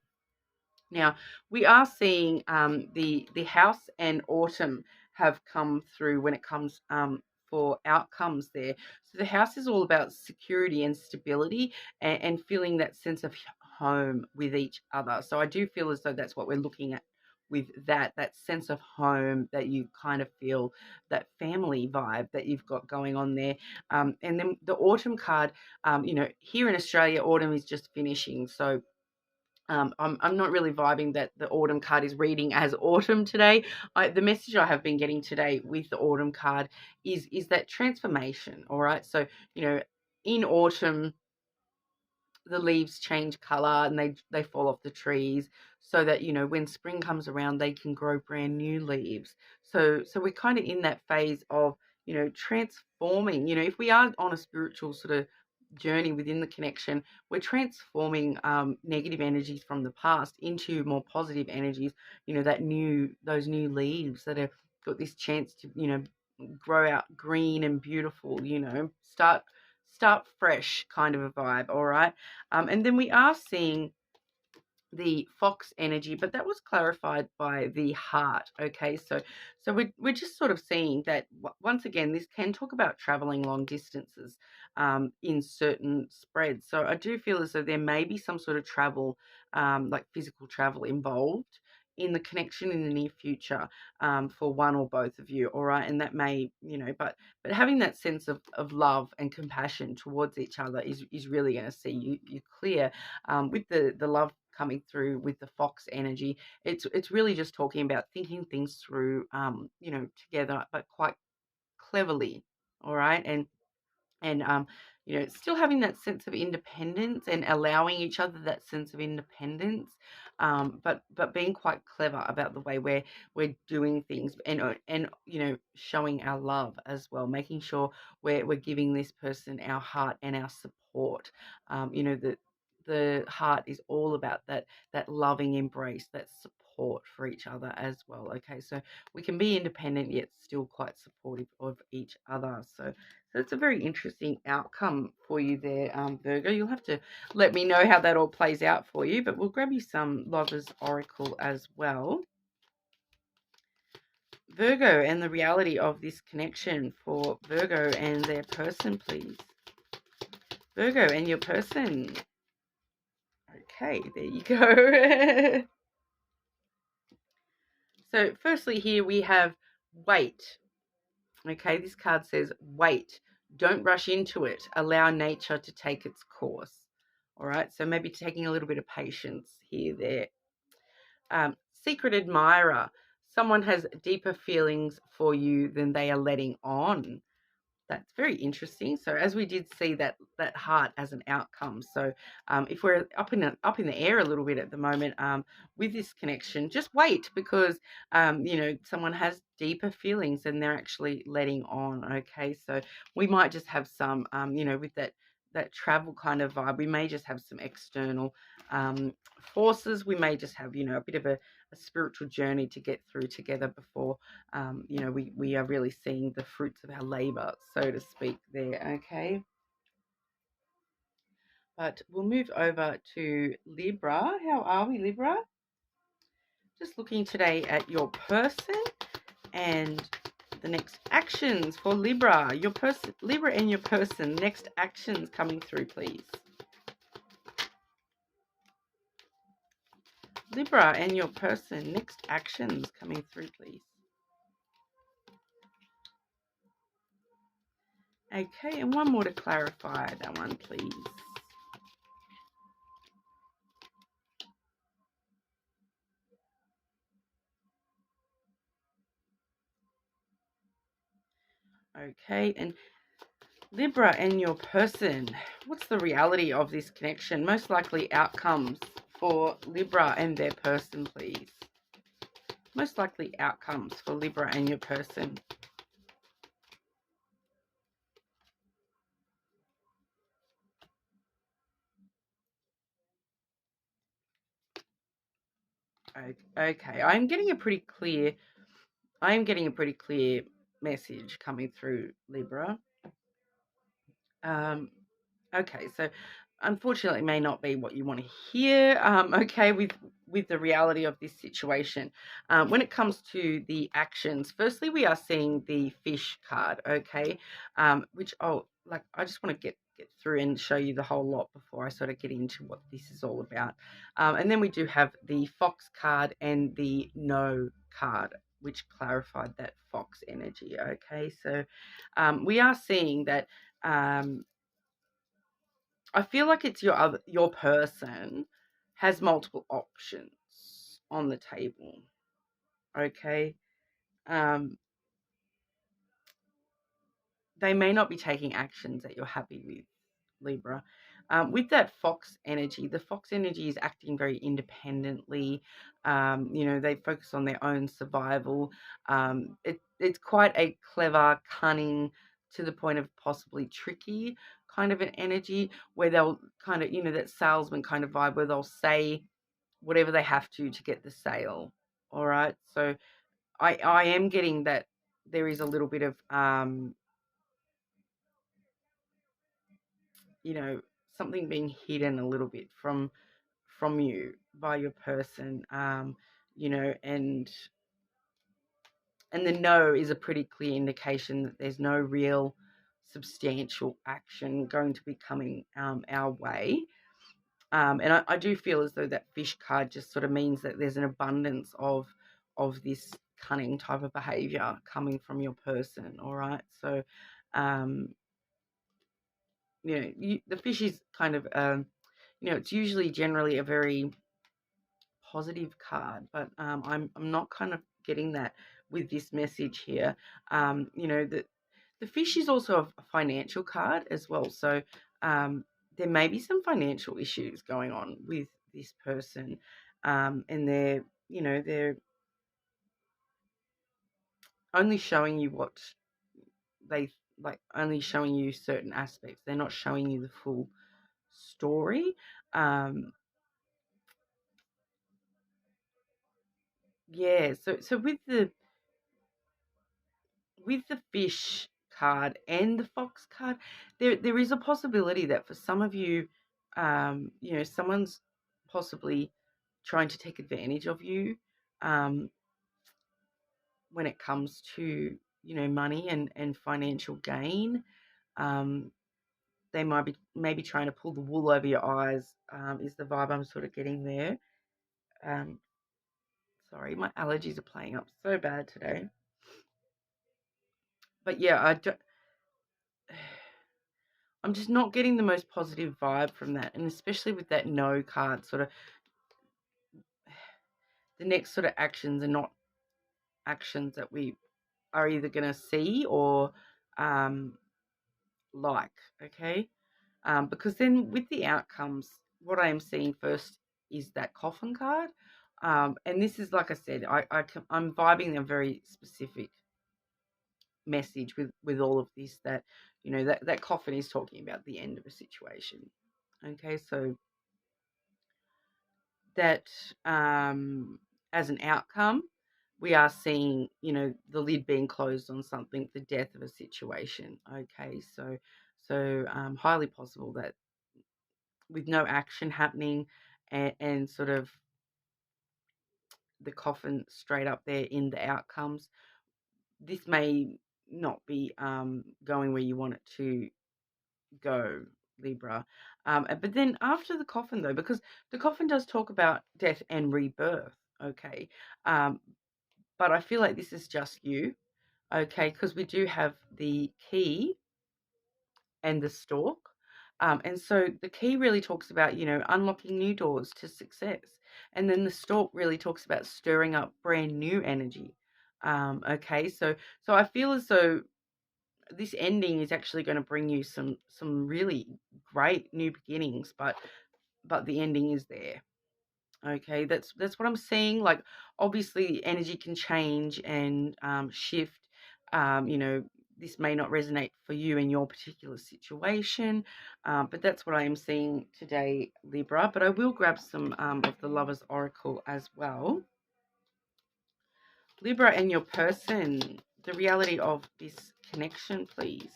Now, we are seeing the house and autumn have come through when it comes for outcomes there. So the house is all about security and stability, and feeling that sense of home with each other. So I do feel as though that's what we're looking at with that sense of home, that you kind of feel that family vibe that you've got going on there. And then the autumn card, here in Australia, autumn is just finishing. So I'm not really vibing that the autumn card is reading as autumn today. The message I have been getting today with the autumn card is that transformation. All right, so in autumn the leaves change color and they fall off the trees, so that when spring comes around they can grow brand new leaves. So we're kind of in that phase of transforming. If we are on a spiritual sort of journey within the connection, we're transforming negative energies from the past into more positive energies. Those new leaves that have got this chance to, grow out green and beautiful. Start fresh kind of a vibe. All right. And then we are seeing the fox energy, but that was clarified by the heart. Okay, so we're just sort of seeing that once again, this can talk about traveling long distances in certain spreads. So I do feel as though there may be some sort of travel, like physical travel involved in the connection in the near future, for one or both of you. All right, and that may, but having that sense of love and compassion towards each other is really going to see you clear, with the love coming through with the fox energy. It's really just talking about thinking things through, together, but quite cleverly. All right, and still having that sense of independence and allowing each other that sense of independence, but being quite clever about the way we're doing things, and showing our love as well, making sure we're giving this person our heart and our support. The heart is all about that loving embrace, that support for each other as well. Okay, so we can be independent yet still quite supportive of each other. So it's a very interesting outcome for you there, Virgo. You'll have to let me know how that all plays out for you, but we'll grab you some Lovers Oracle as well. Virgo, and the reality of this connection for Virgo and their person, please. Virgo and your person. Okay, there you go. So firstly here we have wait. Okay, this card says wait. Don't rush into it. Allow nature to take its course. All right, so maybe taking a little bit of patience here, there. Secret admirer. Someone has deeper feelings for you than they are letting on. That's very interesting. So as we did see that heart as an outcome. So if we're up in the air a little bit at the moment, with this connection, just wait, because someone has deeper feelings and they're actually letting on. Okay, so we might just have some with that travel kind of vibe. We may just have some external forces. We may just have a bit of a spiritual journey to get through together before we are really seeing the fruits of our labor, so to speak, there. Okay, but we'll move over to Libra. How are we, Libra? Just looking today at your person and the next actions for Libra. Your person, Libra, and your person. Next actions coming through, please. Libra and your person. Next actions coming through, please. Okay, and one more to clarify that one, please. Okay, and Libra and your person. What's the reality of this connection? Most likely outcomes for Libra and their person, please. Most likely outcomes for Libra and your person. Okay, I'm getting a pretty clear message coming through, Libra. Okay, so unfortunately it may not be what you want to hear, okay, with the reality of this situation. When it comes to the actions, firstly, we are seeing the fish card, okay, which, I just want to get through and show you the whole lot before I sort of get into what this is all about. And then we do have the fox card and the no card, which clarified that fox energy, okay. So we are seeing that I feel like it's your person has multiple options on the table. Okay. They may not be taking actions that you're happy with, Libra. With that fox energy, the fox energy is acting very independently. They focus on their own survival. It's quite a clever, cunning, to the point of possibly tricky kind of an energy where they'll kind of, that salesman kind of vibe where they'll say whatever they have to get the sale. All right. So I am getting that there is a little bit of, something being hidden a little bit from you by your person, and the no is a pretty clear indication that there's no real substantial action going to be coming our way. And I do feel as though that fish card just sort of means that there's an abundance of this cunning type of behavior coming from your person. All right. So, the fish is kind of, it's usually generally a very positive card, but I'm not kind of getting that with this message here. The fish is also a financial card as well. So there may be some financial issues going on with this person, and they're only showing you what they like, only showing you certain aspects. They're not showing you the full story. Yeah, so with the fish card and the fox card, there is a possibility that for some of you, someone's possibly trying to take advantage of you, when it comes to, money and financial gain. They might be maybe trying to pull the wool over your eyes, is the vibe I'm sort of getting there. Sorry, my allergies are playing up so bad today. But yeah, I'm just not getting the most positive vibe from that. And especially with that no card, sort of the next sort of actions are not actions that we are either going to see or like, okay? Because then with the outcomes, what I am seeing first is that coffin card. And this is, like I said, I'm vibing a very specific message with all of this, that that coffin is talking about the end of a situation. Okay, so that as an outcome, we are seeing the lid being closed on something, the death of a situation. Okay, so highly possible that with no action happening, and sort of the coffin straight up there in the outcomes, this may not be going where you want it to go, Libra. But then after the coffin, though, because the coffin does talk about death and rebirth, okay? But I feel like this is just you, okay? Because we do have the key and the stork. And so the key really talks about, unlocking new doors to success. And then the stork really talks about stirring up brand new energy. Okay, so I feel as though this ending is actually going to bring you some really great new beginnings, but the ending is there. Okay, that's what I'm seeing. Like, obviously energy can change and shift. This may not resonate for you in your particular situation, but that's what I am seeing today, Libra. But I will grab some of the Lovers Oracle as well. Libra and your person, the reality of this connection, please.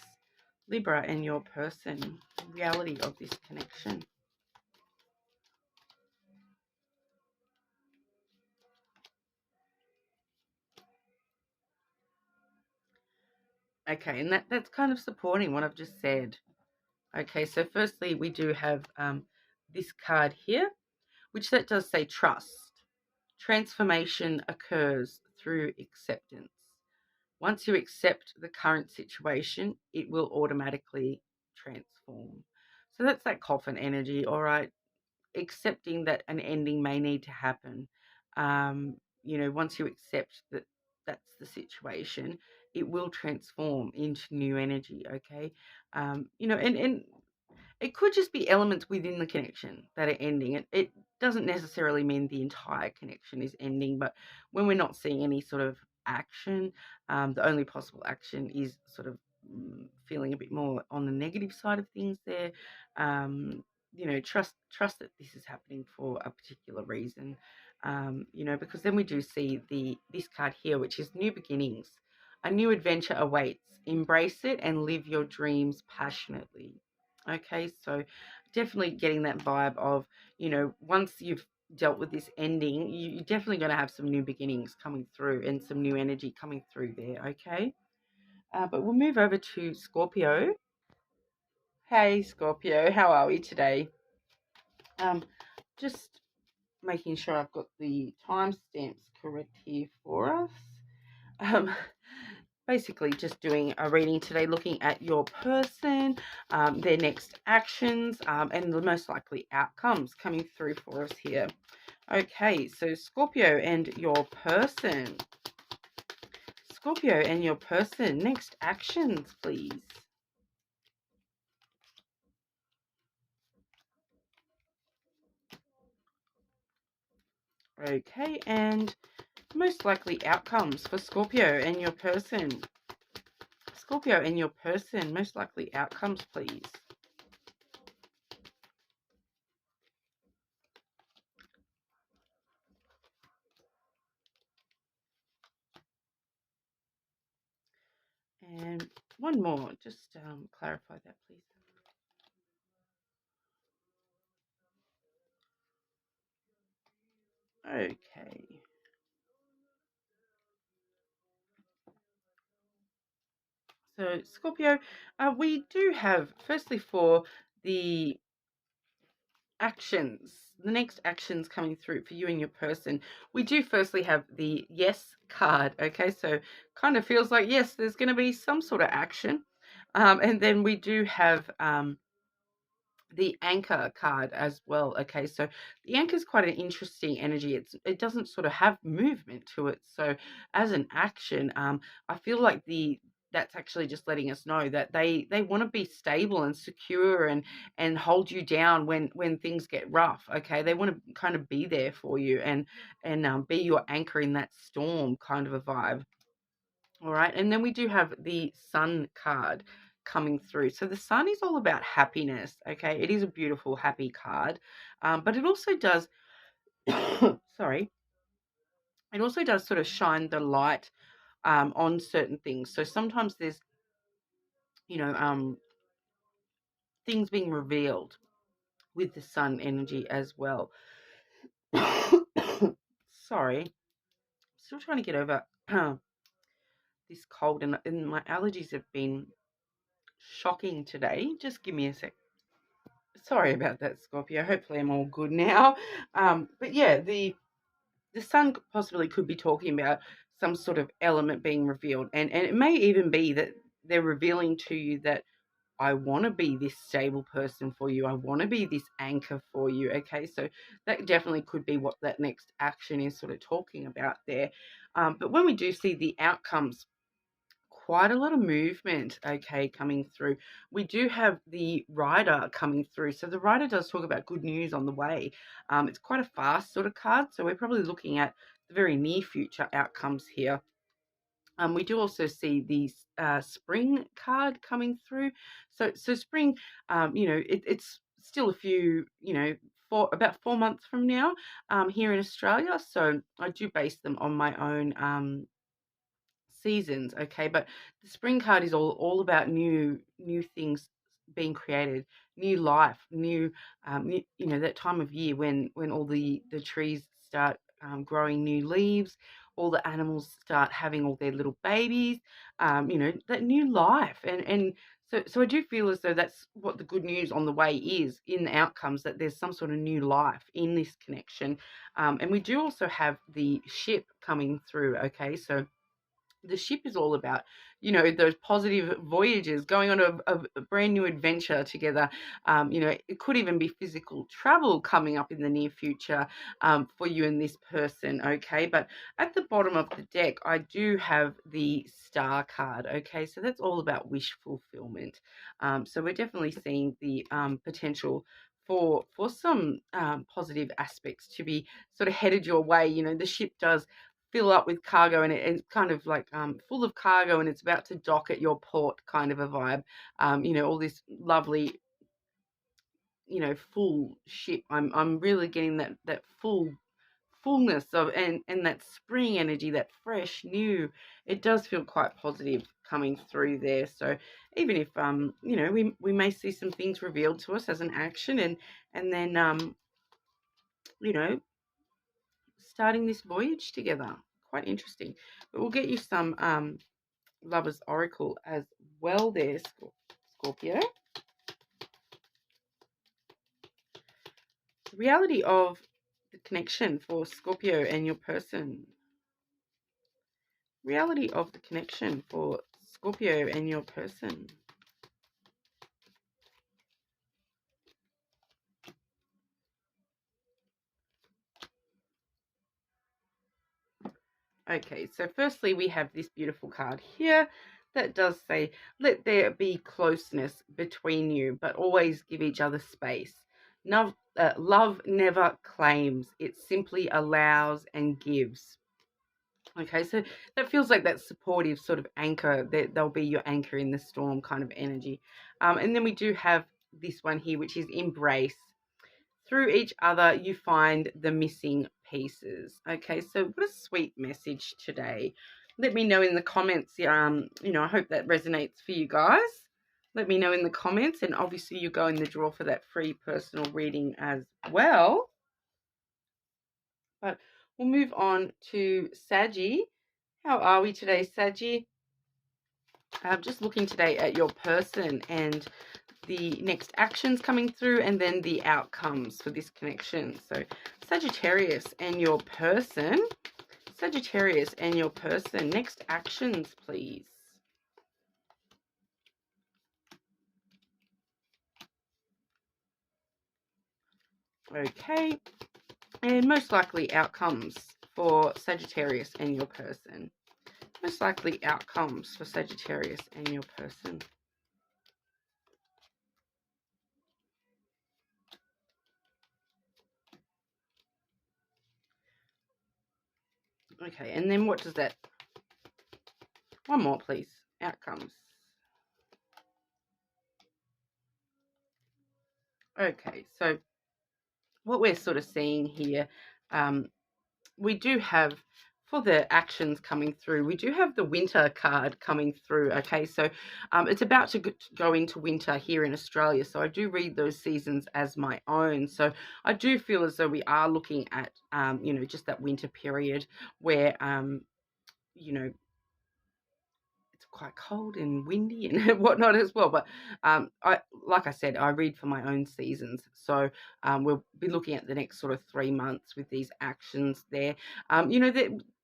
Libra and your person, reality of this connection. Okay, and that's kind of supporting what I've just said. Okay, so firstly, we do have this card here, which that does say trust. Transformation occurs through acceptance. Once you accept the current situation, it will automatically transform. So that's that coffin energy, all right? Accepting that an ending may need to happen. Once you accept that that's the situation, it will transform into new energy, okay? And it could just be elements within the connection that are ending. It doesn't necessarily mean the entire connection is ending, but when we're not seeing any sort of action, the only possible action is sort of feeling a bit more on the negative side of things there. Trust that this is happening for a particular reason. Because then we do see this card here, which is new beginnings. A new adventure awaits. Embrace it and live your dreams passionately. Okay, so definitely getting that vibe of, once you've dealt with this ending, you're definitely going to have some new beginnings coming through and some new energy coming through there. Okay. But we'll move over to Scorpio. Hey, Scorpio, how are we today? Just making sure I've got the timestamps correct here for us. Um, Basically, just doing a reading today, looking at your person, their next actions, and the most likely outcomes coming through for us here. Okay, so Scorpio and your person. Scorpio and your person, next actions, please. Okay, and most likely outcomes for Scorpio and your person. Scorpio and your person, most likely outcomes, please. And one more, just clarify that, please. Okay. So, Scorpio, we do have, firstly, for the actions, the next actions coming through for you and your person, we do firstly have the yes card. Okay, so kind of feels like, yes, there's going to be some sort of action. And then we do have the anchor card as well. Okay, so the anchor is quite an interesting energy. It doesn't sort of have movement to it. So as an action, I feel like that's actually just letting us know that they want to be stable and secure and hold you down when things get rough. Okay, they want to kind of be there for you and be your anchor in that storm, kind of a vibe. All right, and then we do have the Sun card coming through. So the Sun is all about happiness. Okay, it is a beautiful, happy card, but it also does. Sorry, it also does sort of shine the light on certain things. So sometimes there's, you know, things being revealed with the Sun energy as well. Sorry, still trying to get over this cold, and my allergies have been shocking today. Just give me a sec. Sorry about that, Scorpio. Hopefully I'm all good now. But yeah, the Sun possibly could be talking about some sort of element being revealed. And it may even be that they're revealing to you that I want to be this stable person for you. I want to be this anchor for you. Okay, so that definitely could be what that next action is sort of talking about there. But when we do see the outcomes, quite a lot of movement, okay, coming through. We do have the rider coming through. So the rider does talk about good news on the way. It's quite a fast sort of card, so we're probably looking at the very near future outcomes here. We do also see the spring card coming through. So spring, it's still a few, for about 4 months from now here in Australia. So I do base them on my own seasons. Okay, but the spring card is all about new things being created, new life, that time of year when all the trees start growing new leaves, all the animals start having all their little babies, that new life. And so I do feel as though that's what the good news on the way is in the outcomes, that there's some sort of new life in this connection. And we do also have the ship coming through. Okay, so the ship is all about, those positive voyages, going on a brand new adventure together. It could even be physical travel coming up in the near future for you and this person, okay? But at the bottom of the deck, I do have the star card, okay? So that's all about wish fulfillment. So we're definitely seeing the potential for some positive aspects to be sort of headed your way. The ship does fill up with cargo, and it's kind of like full of cargo, and it's about to dock at your port, kind of a vibe. All this lovely, full ship. I'm really getting that fullness of, and that spring energy, that fresh new. It does feel quite positive coming through there. So even if we may see some things revealed to us as an action, and then you know starting this voyage together. Quite interesting. But we'll get you some Lover's Oracle as well there, Scorpio. The reality of the connection for Scorpio and your person. Reality of the connection for Scorpio and your person. Okay, so firstly we have this beautiful card here that does say, let there be closeness between you, but always give each other space. Love never claims, it simply allows and gives. Okay, so that feels like that supportive sort of anchor. They'll be your anchor in the storm kind of energy. And then we do have this one here, which is embrace. Through each other, you find the missing pieces. Okay, so what a sweet message today. Let me know in the comments. I hope that resonates for you guys. Let me know in the comments, and obviously you go in the draw for that free personal reading as well. But we'll move on to Saggy. How are we today, Saggy? I'm just looking today at your person and the next actions coming through, and then the outcomes for this connection. So Sagittarius and your person. Sagittarius and your person. Next actions, please. Okay. And most likely outcomes for Sagittarius and your person. Most likely outcomes for Sagittarius and your person. Okay, and then what does that... One more, please. Outcomes. Okay, so what we're sort of seeing here, we do have, for the actions coming through, we do have the winter card coming through. Okay, so it's about to go into winter here in Australia, so I do read those seasons as my own. So I do feel as though we are looking at just that winter period where it's quite cold and windy and whatnot as well. But like I said, I read for my own seasons. So we'll be looking at the next sort of 3 months with these actions there.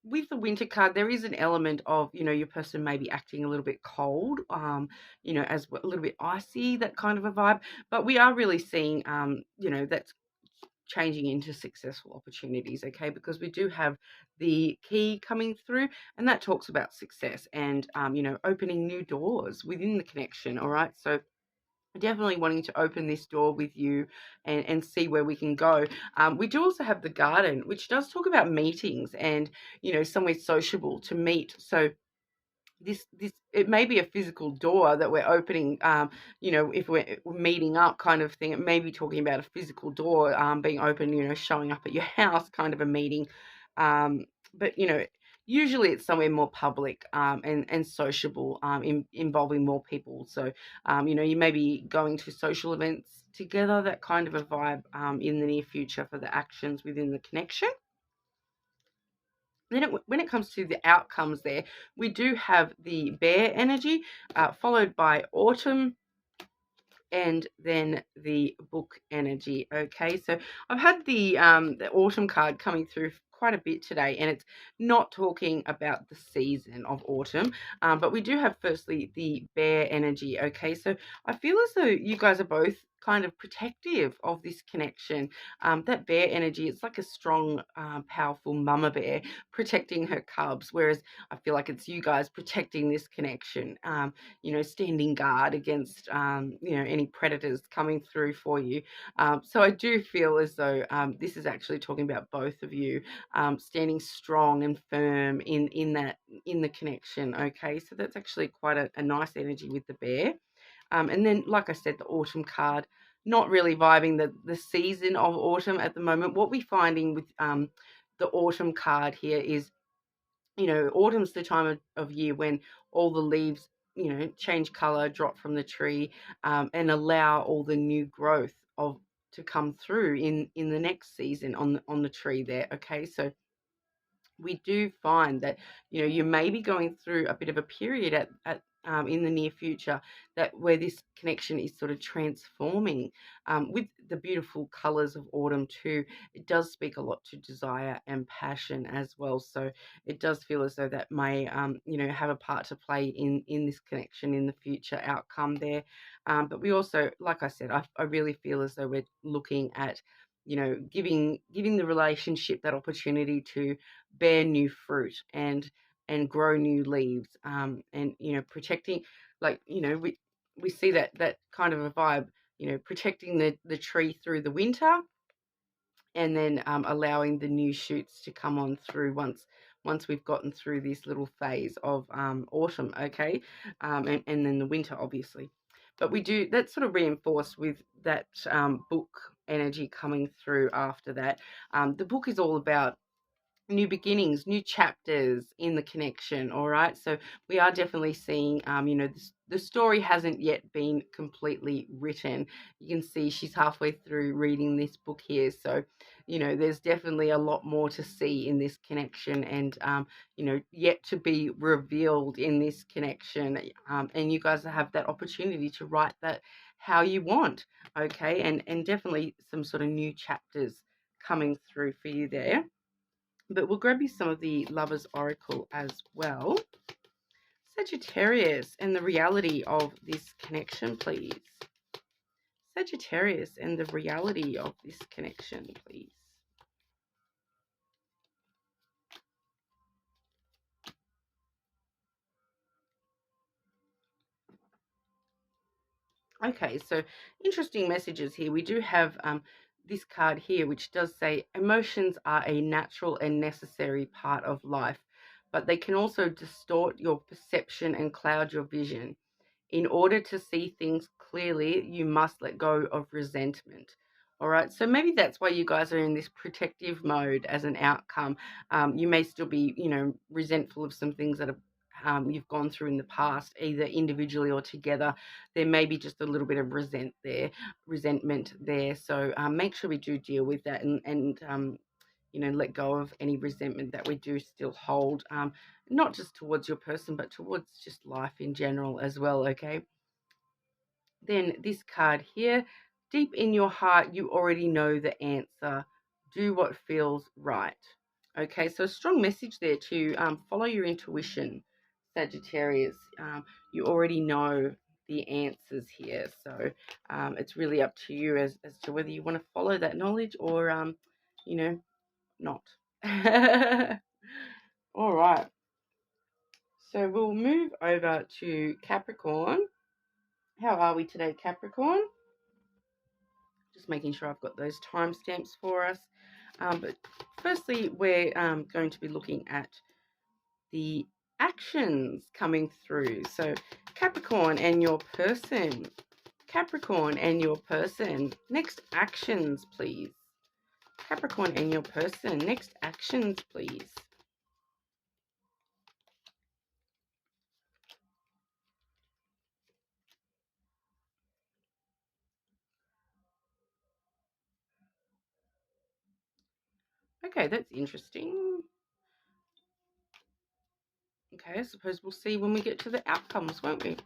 With the winter card, there is an element of, your person may be acting a little bit cold, as a little bit icy, that kind of a vibe. But we are really seeing, that's changing into successful opportunities, okay, because we do have the key coming through, and that talks about success and opening new doors within the connection. All right, so definitely wanting to open this door with you and see where we can go. We do also have the garden, which does talk about meetings and somewhere sociable to meet. So this it may be a physical door that we're opening, if we're meeting up kind of thing. It may be talking about a physical door being open, showing up at your house kind of a meeting. But usually it's somewhere more public and sociable, involving more people. So you may be going to social events together, that kind of a vibe in the near future for the actions within the connection. Then when it comes to the outcomes there, we do have the bear energy, followed by autumn, and then the book energy. Okay, so I've had the autumn card coming through quite a bit today, and it's not talking about the season of autumn, but we do have firstly the bear energy. Okay, so I feel as though you guys are both kind of protective of this connection. That bear energy, it's like a strong, powerful mama bear protecting her cubs, whereas I feel like it's you guys protecting this connection, standing guard against, any predators coming through for you. So I do feel as though this is actually talking about both of you standing strong and firm in the connection. Okay, so that's actually quite a nice energy with the bear. And then, like I said, the autumn card, not really vibing the season of autumn at the moment. What we're finding with the autumn card here is, autumn's the time of year when all the leaves, change color, drop from the tree, and allow all the new growth to come through in the next season on the tree there. Okay, so we do find that you may be going through a bit of a period at in the near future that where this connection is sort of transforming with the beautiful colors of autumn too. It does speak a lot to desire and passion as well, so it does feel as though that may have a part to play in this connection in the future outcome there. But we also, like I said, I really feel as though we're looking at giving the relationship that opportunity to bear new fruit and grow new leaves, and protecting, like we see that kind of a vibe, protecting the tree through the winter, and then allowing the new shoots to come on through once we've gotten through this little phase of autumn. Okay, and then the winter obviously. But we do, that's sort of reinforced with that book energy coming through after that. The book is all about new beginnings, new chapters in the connection. All right, so we are definitely seeing the story hasn't yet been completely written. You can see she's halfway through reading this book here, so there's definitely a lot more to see in this connection, and yet to be revealed in this connection, and you guys have that opportunity to write that how you want. Okay, and definitely some sort of new chapters coming through for you there. But we'll grab you some of the Lovers Oracle as well. Sagittarius and the reality of this connection, please. Sagittarius and the reality of this connection, please. Okay, so interesting messages here. We do have this card here, which does say emotions are a natural and necessary part of life, but they can also distort your perception and cloud your vision. In order to see things clearly, you must let go of resentment. All right, so maybe that's why you guys are in this protective mode as an outcome. You may still be, resentful of some things that have you've gone through in the past, either individually or together. There may be just a little bit of resentment there. So make sure we do deal with that, and let go of any resentment that we do still hold, not just towards your person, but towards just life in general as well. Okay. Then this card here, deep in your heart, you already know the answer. Do what feels right. Okay, so a strong message there to follow your intuition, Sagittarius. You already know the answers here, so it's really up to you as to whether you want to follow that knowledge or, not. All right. So we'll move over to Capricorn. How are we today, Capricorn? Just making sure I've got those timestamps for us. But firstly, we're going to be looking at the actions coming through. So Capricorn and your person. Capricorn and your person. Next actions, please. Capricorn and your person. Next actions, please. Okay, that's interesting. Okay, I suppose we'll see when we get to the outcomes, won't we?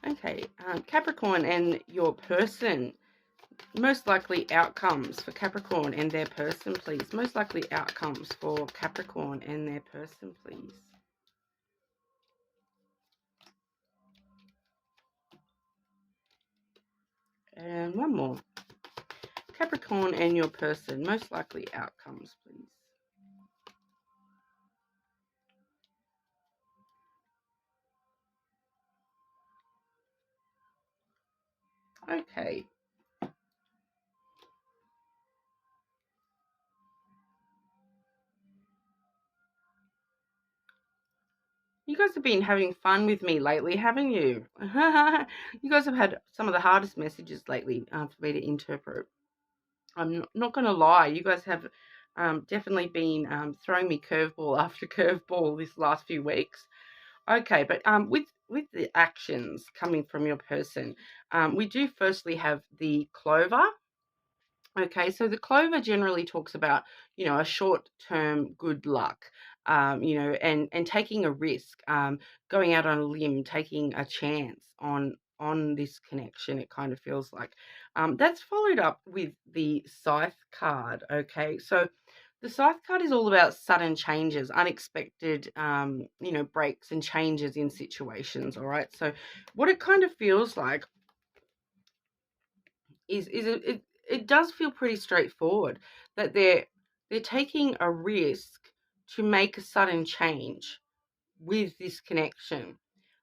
Okay, Capricorn and your person. Most likely outcomes for Capricorn and their person, please. Most likely outcomes for Capricorn and their person, please. And one more. Capricorn and your person, most likely outcomes, please. Okay. You guys have been having fun with me lately, haven't you? You guys have had some of the hardest messages lately for me to interpret. I'm not going to lie. You guys have definitely been throwing me curveball after curveball this last few weeks. Okay, but with the actions coming from your person, we do firstly have the clover. Okay, so the clover generally talks about, a short-term good luck, and taking a risk, going out on a limb, taking a chance on this connection. It kind of feels like that's followed up with the Scythe card. Okay, so the Scythe card is all about sudden changes, unexpected, breaks and changes in situations. All right, so what it kind of feels like is it does feel pretty straightforward that they're taking a risk to make a sudden change with this connection.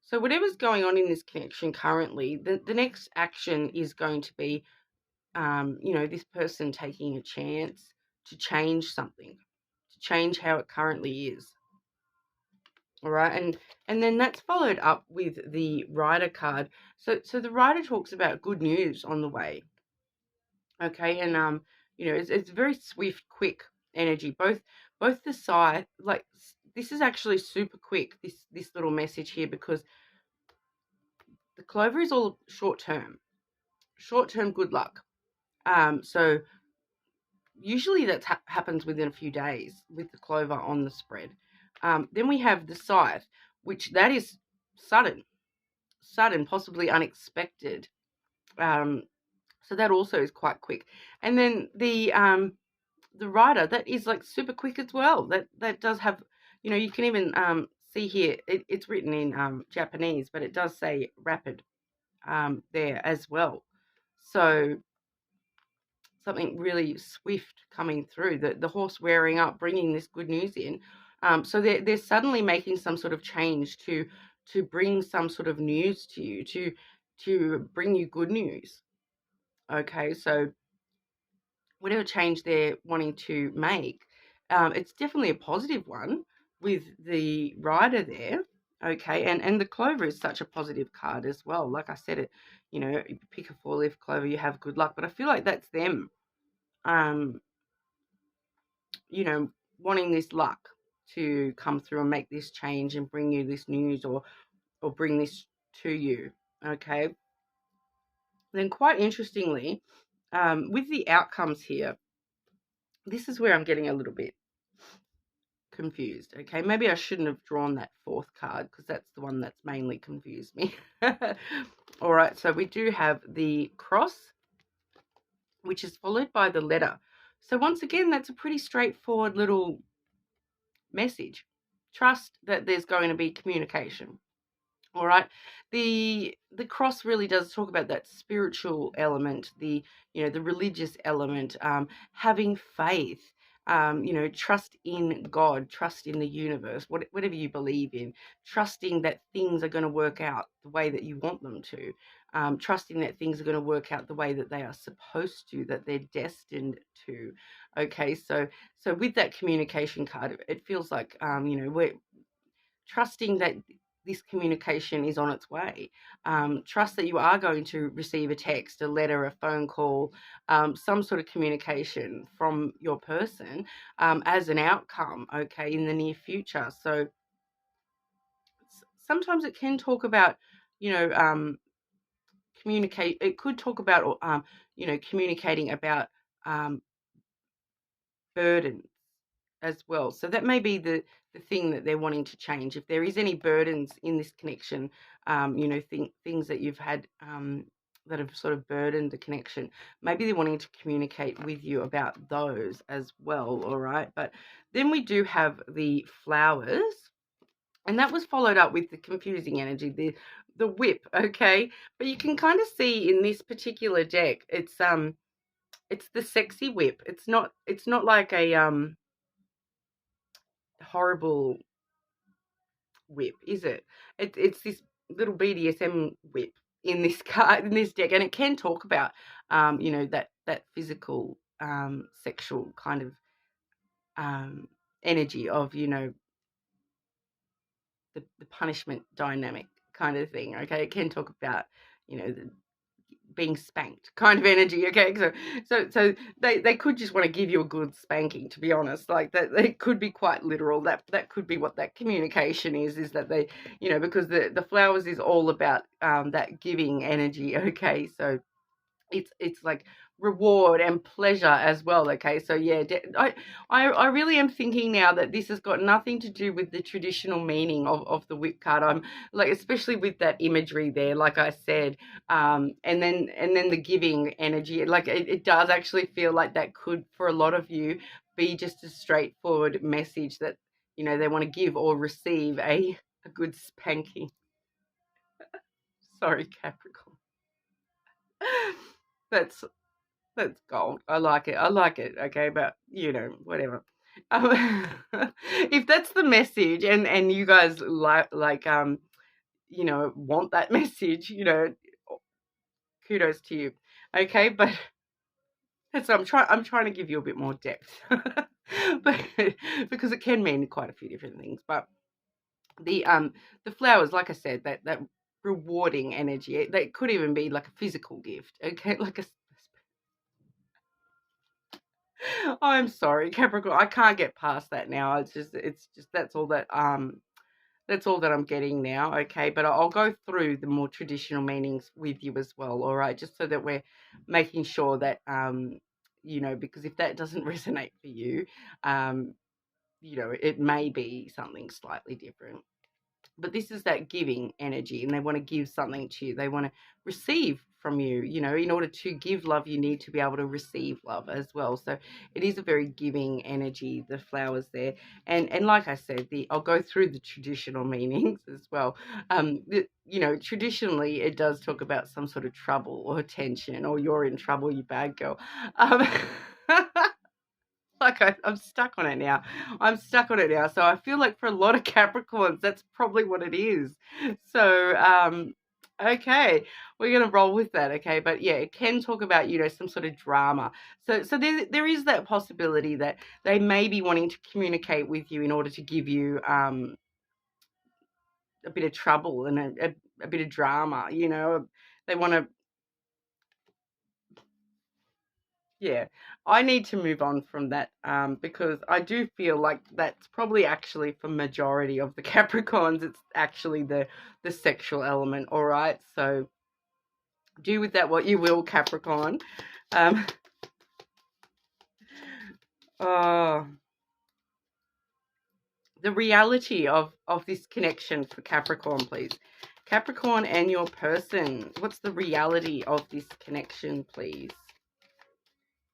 So whatever's going on in this connection currently, the next action is going to be, this person taking a chance to change something, to change how it currently is. All right, and then that's followed up with the Rider card. So the Rider talks about good news on the way. Okay, and it's very swift, quick energy. Both the side, like this is actually super quick. This little message here, because the clover is all short term good luck. So usually that happens within a few days with the clover on the spread. Then we have the Scythe, which that is sudden, possibly unexpected. So that also is quite quick. And then the Rider, that is like super quick as well. That does have, you can even see here, it's written in Japanese, but it does say rapid there as well. So something really swift coming through, the horse wearing up, bringing this good news in. So they're suddenly making some sort of change to bring some sort of news to you, to bring you good news. Okay, so whatever change they're wanting to make, it's definitely a positive one with the Rider there. Okay, and the clover is such a positive card as well. Like I said, you pick a 4-leaf clover, you have good luck. But I feel like that's them, wanting this luck to come through and make this change and bring you this news, or bring this to you. Okay. Then quite interestingly, with the outcomes here, this is where I'm getting a little bit confused. Okay, maybe I shouldn't have drawn that 4th card, because that's the one that's mainly confused me. All right, so we do have the cross, which is followed by the letter. So once again, that's a pretty straightforward little message. Trust that there's going to be communication. All right, the cross really does talk about that spiritual element, the religious element, having faith, trust in God, trust in the universe, whatever you believe in, trusting that things are going to work out the way that you want them to, trusting that things are going to work out the way that they are supposed to, that they're destined to. Okay, so with that communication card, it feels like we're trusting that this communication is on its way. Trust that you are going to receive a text, a letter, a phone call, some sort of communication from your person as an outcome, okay, in the near future. So sometimes it can talk about, communicate. It could talk about, communicating about burden as well. So that may be the thing that they're wanting to change. If there is any burdens in this connection, things that you've had that have sort of burdened the connection, maybe they're wanting to communicate with you about those as well. All right, but then we do have the flowers. And that was followed up with the confusing energy, the whip, okay? But you can kind of see in this particular deck, it's the sexy whip. It's not like a horrible whip, is it? It's this little BDSM whip in this card, in this deck, and it can talk about that physical sexual kind of energy of the punishment dynamic kind of thing. Okay, it can talk about the being spanked kind of energy. Okay, so they could just want to give you a good spanking, to be honest. Like that, it could be quite literal. That could be what that communication is that they, because the flowers is all about that giving energy. Okay, so it's like reward and pleasure as well. Okay, so yeah, I really am thinking now that this has got nothing to do with the traditional meaning of the whip card. I'm like, especially with that imagery there, like I said, and then the giving energy, like it does actually feel like that could, for a lot of you, be just a straightforward message that they want to give or receive a good spanking. Sorry, Capricorn. That's gold. I like it. Okay, but whatever. If that's the message, and you guys want that message, kudos to you. Okay, but so I'm trying to give you a bit more depth, but because it can mean quite a few different things. But the flowers, like I said, that rewarding energy. That could even be like a physical gift. Okay, like a I'm sorry, Capricorn. I can't get past that now. It's just that's all that I'm getting now. Okay, but I'll go through the more traditional meanings with you as well. All right, just so that we're making sure that because if that doesn't resonate for you, it may be something slightly different. But this is that giving energy, and they want to give something to you. They want to receive from you. In order to give love, you need to be able to receive love as well. So it is a very giving energy, the flowers there. And like I said, I'll go through the traditional meanings as well. Traditionally it does talk about some sort of trouble or tension, or you're in trouble, you bad girl. Like I'm stuck on it now. So I feel like for a lot of Capricorns, that's probably what it is. So, okay, we're going to roll with that. Okay. But yeah, it can talk about, some sort of drama. So there is that possibility that they may be wanting to communicate with you in order to give you, a bit of trouble and a bit of drama, they want to. Yeah, I need to move on from that because I do feel like that's probably actually for majority of the Capricorns, it's actually the sexual element. All right, so do with that what you will, Capricorn. Oh, the reality of this connection for Capricorn, please. Capricorn and your person, what's the reality of this connection, please?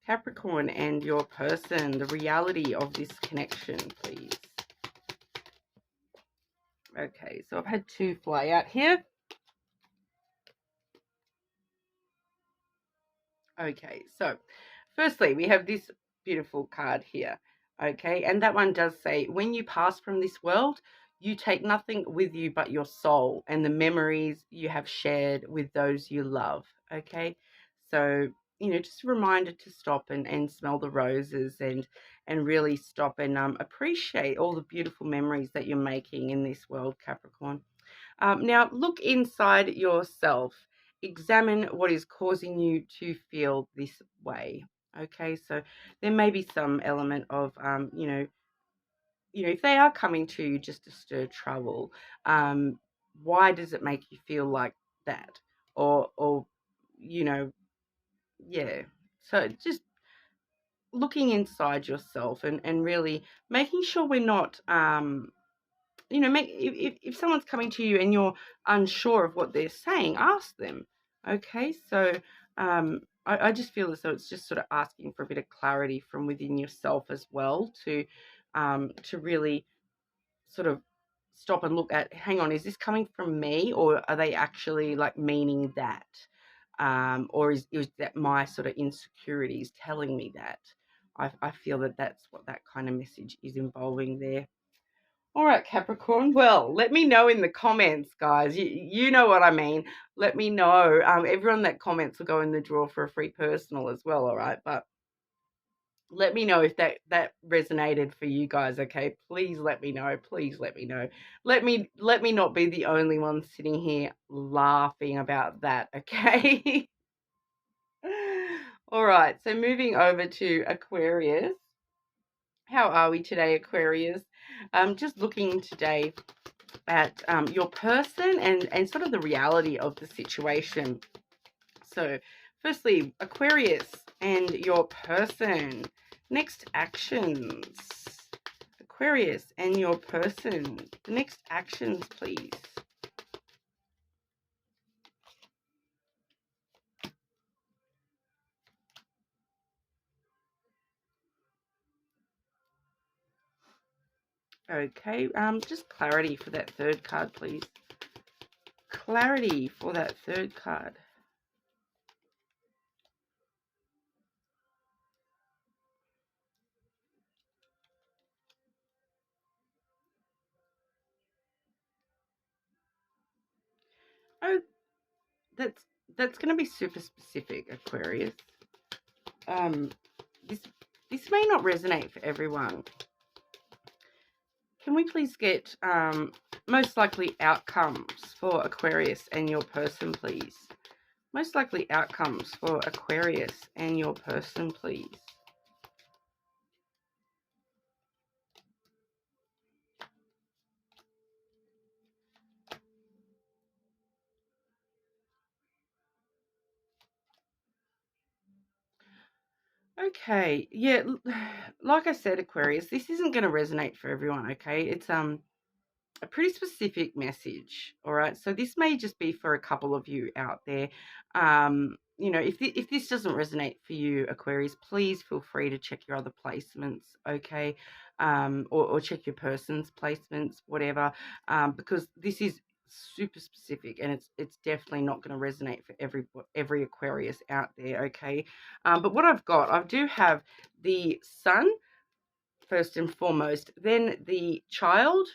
Capricorn and your person, the reality of this connection, please. Okay, so I've had two fly out here. Okay, so firstly, we have this beautiful card here. Okay, and that one does say, when you pass from this world, you take nothing with you but your soul and the memories you have shared with those you love. Okay, so just a reminder to stop and smell the roses and really stop and appreciate all the beautiful memories that you're making in this world, Capricorn. Now look inside yourself. Examine what is causing you to feel this way. Okay, so there may be some element of if they are coming to you just to stir trouble, why does it make you feel like that? Or yeah. So just looking inside yourself and really making sure we're not if someone's coming to you and you're unsure of what they're saying, ask them. Okay, so I just feel as though it's just sort of asking for a bit of clarity from within yourself as well to really sort of stop and look at, hang on, is this coming from me, or are they actually like meaning that? Or is that my sort of insecurities telling me that? I feel that that's what that kind of message is involving there. All right, Capricorn. Well, let me know in the comments, guys. You know what I mean. Let me know. Everyone that comments will go in the draw for a free personal as well, all right? But let me know if that resonated for you guys, okay? Please let me know. Please let me know. Let me not be the only one sitting here laughing about that, okay? All right, so moving over to Aquarius. How are we today, Aquarius? Just looking today at your person and sort of the reality of the situation. So, firstly, Aquarius and your person. Next actions. Aquarius and your person. The next actions, please. Okay, just clarity for that third card, please. Clarity for that third card. Oh, that's going to be super specific, Aquarius. This may not resonate for everyone. Can we please get most likely outcomes for Aquarius and your person, please? Most likely outcomes for Aquarius and your person, please. Okay, yeah, like I said, Aquarius, this isn't going to resonate for everyone, okay? It's a pretty specific message, all right? So this may just be for a couple of you out there. You know, if this doesn't resonate for you, Aquarius, please feel free to check your other placements, okay? Or check your person's placements, whatever, because this is super specific and it's definitely not going to resonate for every Aquarius out there, okay? But what I do have the sun first and foremost, then the child,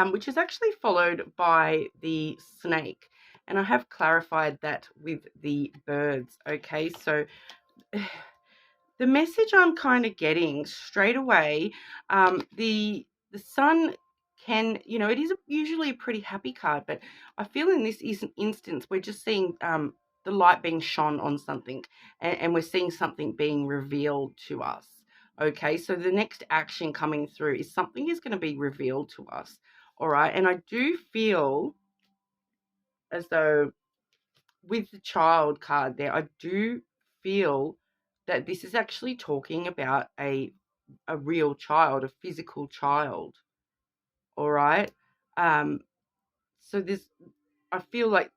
which is actually followed by the snake. And I have clarified that with the birds, okay? So the message I'm kind of getting straight away, the sun can, you know, it is usually a pretty happy card, but I feel in this instance, we're just seeing the light being shone on something, and we're seeing something being revealed to us. Okay, so the next action coming through is something is going to be revealed to us. All right, and I do feel as though with the child card there, I do feel that this is actually talking about a real child, a physical child. All right. So this, I feel like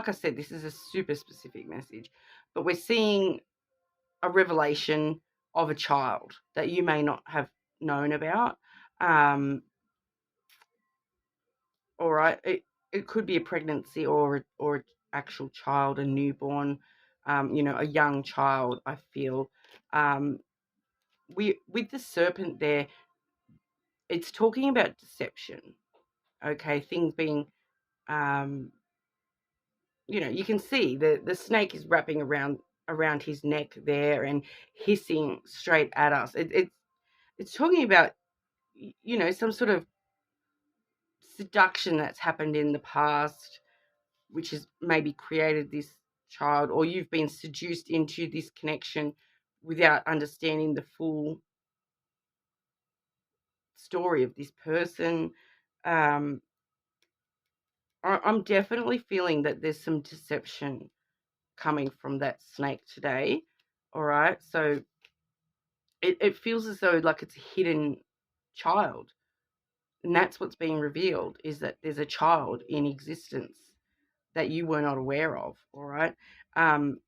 I said, this is a super specific message, but we're seeing a revelation of a child that you may not have known about. All right. It could be a pregnancy or actual child, a newborn, you know, a young child, I feel. With the serpent there, it's talking about deception. Okay, things being, you know, you can see the snake is wrapping around his neck there and hissing straight at us. It's talking about, you know, some sort of seduction that's happened in the past, which has maybe created this child, or you've been seduced into this connection without understanding the full story of this person. I'm definitely feeling that there's some deception coming from that snake today. All right. So it feels as though like it's a hidden child. And that's what's being revealed, is that there's a child in existence that you were not aware of. All right. And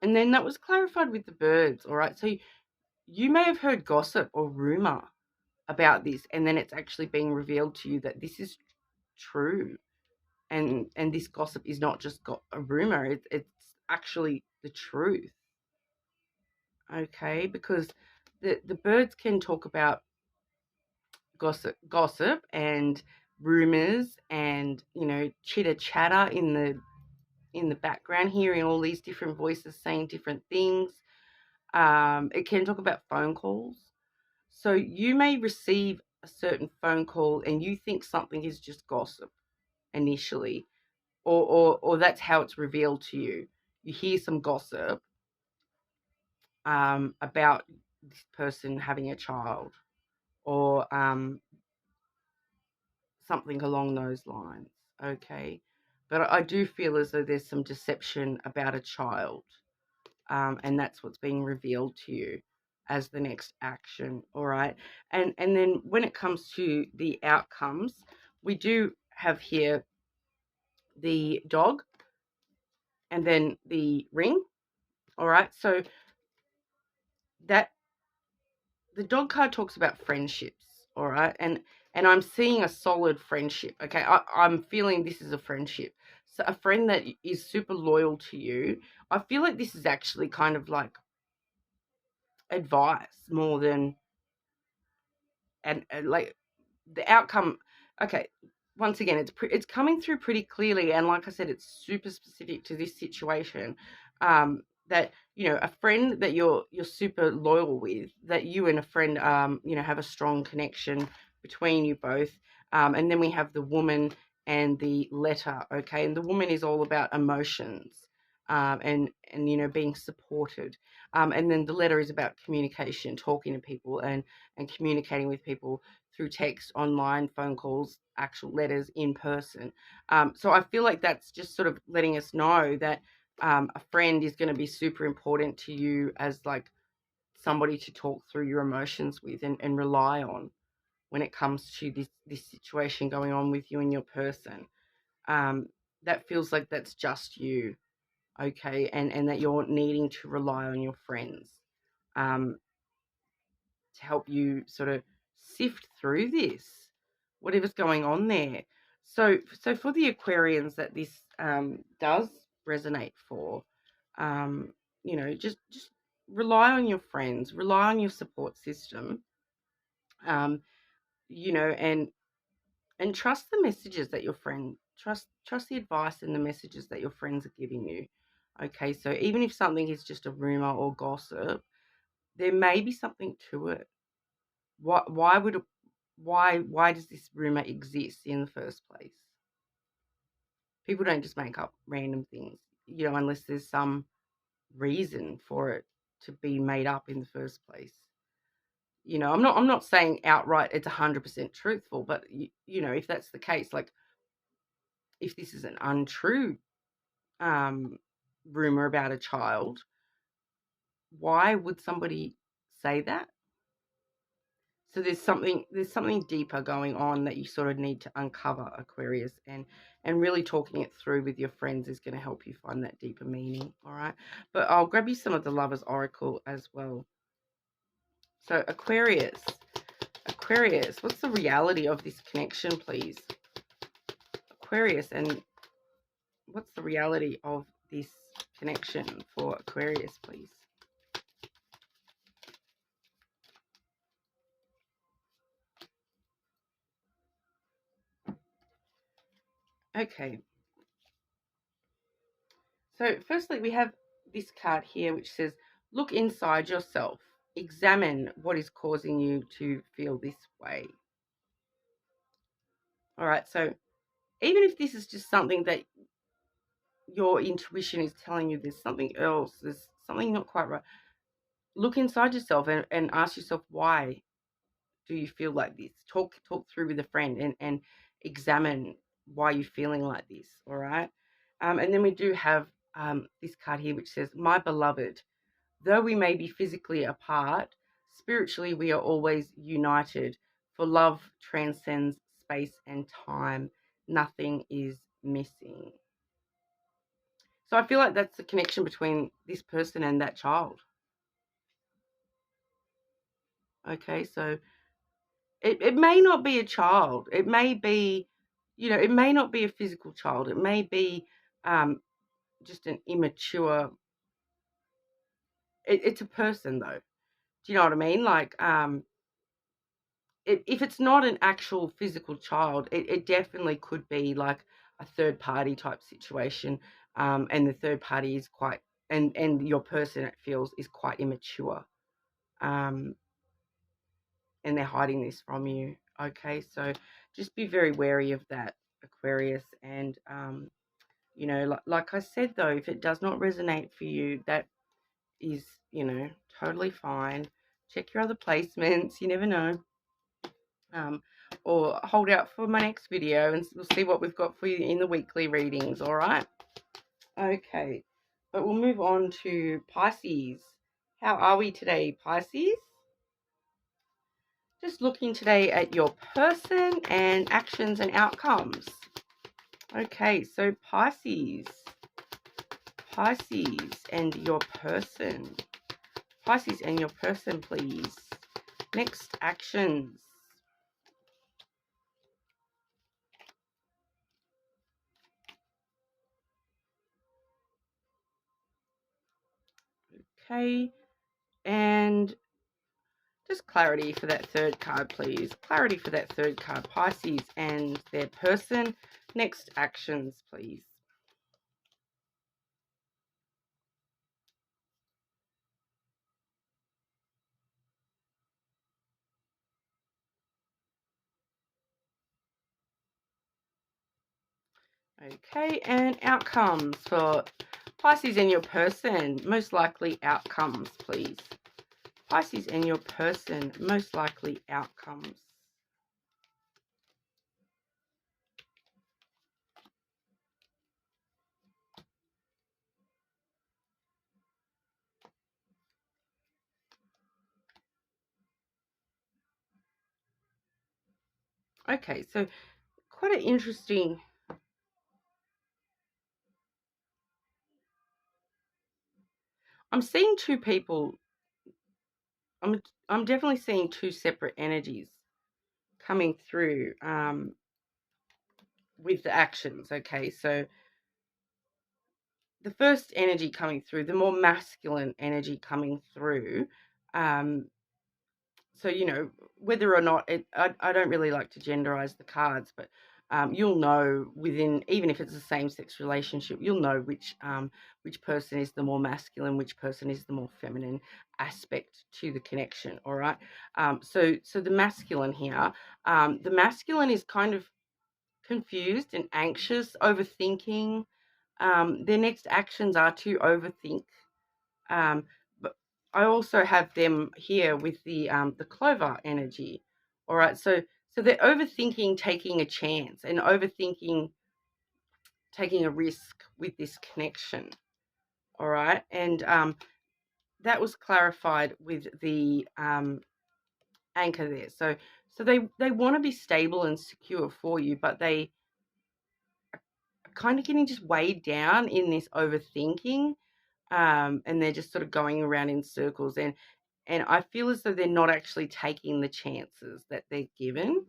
then that was clarified with the birds. All right. So you may have heard gossip or rumor about this, and then it's actually being revealed to you that this is true, and this gossip is not just got a rumor, it's actually the truth. Okay, because the birds can talk about gossip and rumors, and chitter chatter in the background, hearing all these different voices saying different things. It can talk about phone calls. So you may receive a certain phone call and you think something is just gossip initially, or that's how it's revealed to you. You hear some gossip about this person having a child, or something along those lines. Okay, but I do feel as though there's some deception about a child, and that's what's being revealed to you as the next action. All right, and then when it comes to the outcomes, we do have here the dog and then the ring. All right, so that the dog card talks about friendships. All right, and I'm seeing a solid friendship. Okay, I'm feeling this is a friendship. So a friend that is super loyal to you. I feel like this is actually kind of like advice more than, and like the outcome. Okay, once again, it's coming through pretty clearly, and like I said, it's super specific to this situation. That a friend that you're super loyal with, that you and a friend have a strong connection between you both. And then we have the woman and the letter. Okay, and the woman is all about emotions, and being supported. And then the letter is about communication, talking to people, and communicating with people through text, online, phone calls, actual letters, in person. So I feel like that's just sort of letting us know that a friend is going to be super important to you as like somebody to talk through your emotions with, and rely on when it comes to this situation going on with you and your person. That feels like that's just you, okay, and that you're needing to rely on your friends um, to help you sort of sift through this, whatever's going on there. So for the Aquarians that this does resonate for, just rely on your friends, rely on your support system, um, and trust the messages that your friend trust the advice and the messages that your friends are giving you. Okay, so even if something is just a rumor or gossip, there may be something to it. Why does this rumor exist in the first place? People don't just make up random things, unless there's some reason for it to be made up in the first place. I'm not saying outright it's 100% truthful, but if that's the case, like if this is an untrue rumor about a child, why would somebody say that? So there's something deeper going on that you sort of need to uncover, Aquarius, and really talking it through with your friends is going to help you find that deeper meaning. All right, but I'll grab you some of the Lovers Oracle as well. So Aquarius, what's the reality of this connection, please? Aquarius, and what's the reality of this connection for Aquarius, please? Okay. So firstly, we have this card here which says, look inside yourself. Examine what is causing you to feel this way. All right, so even if this is just something that your intuition is telling you there's something else, there's something not quite right, look inside yourself and ask yourself, why do you feel like this? Talk through with a friend and examine why you're feeling like this, all right? And then we do have this card here which says, my beloved, though we may be physically apart, spiritually we are always united, for love transcends space and time. Nothing is missing. So I feel like that's the connection between this person and that child. Okay, so it may not be a child. It may be, it may not be a physical child. It may be just an immature. It's a person though. Do you know what I mean? Like, if it's not an actual physical child, it definitely could be like a third party type situation, and the third party is quite, and your person, it feels, is quite immature, and they're hiding this from you. Okay, so just be very wary of that, Aquarius. And like I said though, if it does not resonate for you, that is, totally fine. Check your other placements. You never know. Or hold out for my next video and we'll see what we've got for you in the weekly readings. All right. Okay, but we'll move on to Pisces. How are we today, Pisces? Just looking today at your person and actions and outcomes. Okay, so Pisces and your person. Pisces and your person, please. Next actions. Okay, and just clarity for that third card, please. Clarity for that third card, Pisces and their person. Next actions, please. Okay, and outcomes for Pisces and your person. Most likely outcomes, please. Pisces and your person. Most likely outcomes. Okay, so quite an interesting. I'm seeing two people. I'm definitely seeing two separate energies coming through with the actions. Okay, so the first energy coming through, the more masculine energy coming through. So, whether or not I don't really like to genderize the cards, but you'll know within, even if it's a same-sex relationship, you'll know which person is the more masculine, which person is the more feminine aspect to the connection. All right. So the masculine here, the masculine is kind of confused and anxious, overthinking. Their next actions are to overthink. But I also have them here with the clover energy. All right, so they're overthinking taking a chance and overthinking taking a risk with this connection. All right, and that was clarified with the anchor there. So they want to be stable and secure for you, but they are kind of getting just weighed down in this overthinking. And they're just sort of going around in circles, and I feel as though they're not actually taking the chances that they're given.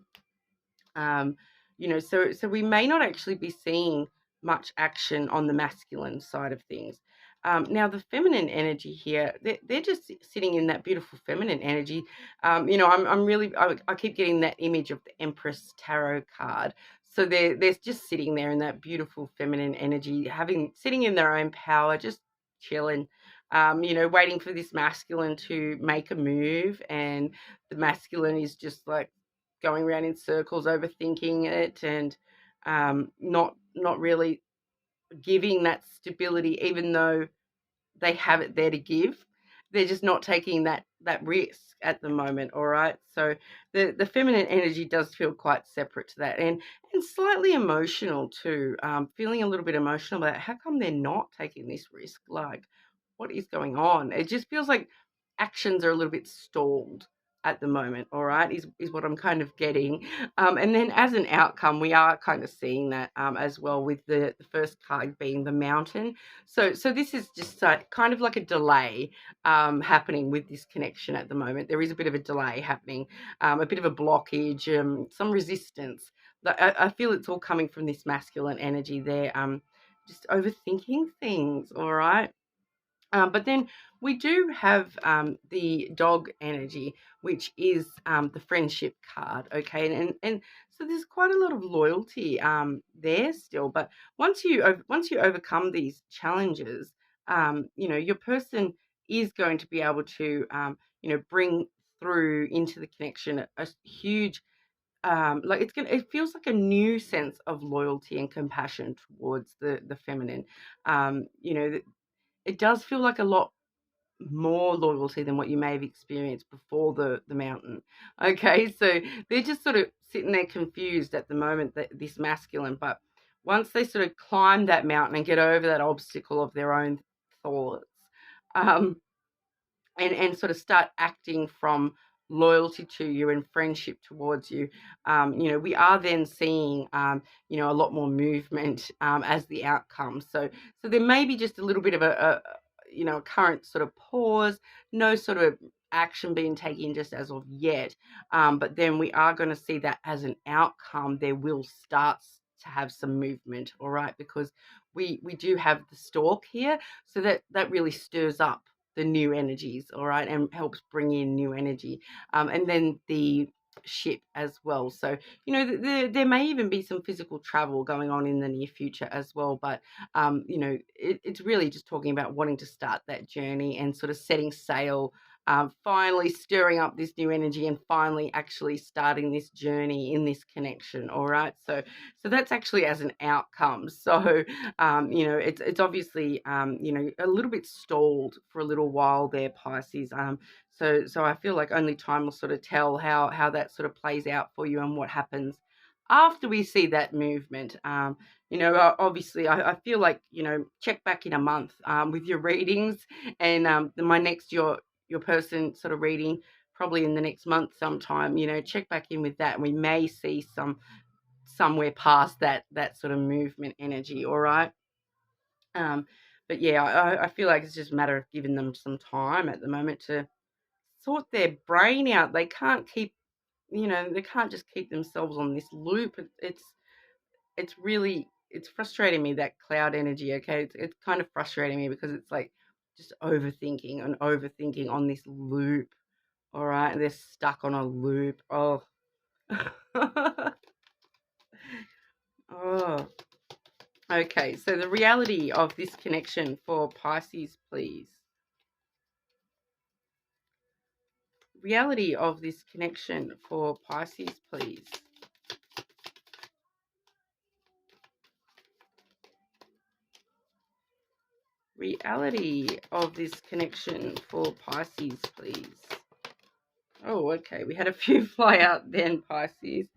So we may not actually be seeing much action on the masculine side of things. Now the feminine energy here, they're just sitting in that beautiful feminine energy. I keep getting that image of the Empress Tarot card. So they're just sitting there in that beautiful feminine energy, sitting in their own power, just chilling, waiting for this masculine to make a move, and the masculine is just like going around in circles, overthinking it, and not really giving that stability, even though they have it there to give. They're just not taking that risk at the moment. All right, so the feminine energy does feel quite separate to that, and slightly emotional too. Feeling a little bit emotional about how come they're not taking this risk. Like, what is going on? It just feels like actions are a little bit stalled. at the moment, all right, is what I'm kind of getting. And then as an outcome, we are kind of seeing that as well, with the first card being the Mountain. So this is just kind of like a delay happening with this connection at the moment. There is a bit of a delay happening, a bit of a blockage, some resistance. I feel it's all coming from this masculine energy there, just overthinking things, all right? But then we do have the dog energy, which is the friendship card, okay? And so there's quite a lot of loyalty there still. But once you overcome these challenges, your person is going to be able to bring through into the connection a huge, like it feels like a new sense of loyalty and compassion towards the feminine. It does feel like a lot more loyalty than what you may have experienced before the Mountain. Okay, so they're just sort of sitting there confused at the moment, that this masculine, but once they sort of climb that mountain and get over that obstacle of their own thoughts, um, and sort of start acting from loyalty to you and friendship towards you, we are then seeing, a lot more movement as the outcome. So there may be just a little bit of a current sort of pause, no sort of action being taken just as of yet. But then we are going to see that as an outcome, there will start to have some movement, all right, because we do have the Stork here, so that really stirs up the new energies, all right, and helps bring in new energy. And then the Ship as well. So, there may even be some physical travel going on in the near future as well. But, it's really just talking about wanting to start that journey and sort of setting sail, finally stirring up this new energy and finally actually starting this journey in this connection, all right? So that's actually as an outcome. So, it's obviously, a little bit stalled for a little while there, Pisces. So I feel like only time will sort of tell how that sort of plays out for you and what happens after we see that movement. Obviously, I feel like, check back in a month with your readings, and my next your person sort of reading, probably in the next month sometime. Check back in with that, and we may see somewhere past that sort of movement energy, all right? But yeah, I feel like it's just a matter of giving them some time at the moment to sort their brain out. They can't keep, they can't just keep themselves on this loop. It's really, it's frustrating me, that cloud energy. Okay, it's kind of frustrating me because it's like just overthinking and overthinking on this loop. All right, and they're stuck on a loop. Oh, oh. Okay, so the reality of this connection for Pisces, please. Reality of this connection for Pisces, please. Reality of this connection for Pisces, please. Oh, okay. We had a few fly out then, Pisces.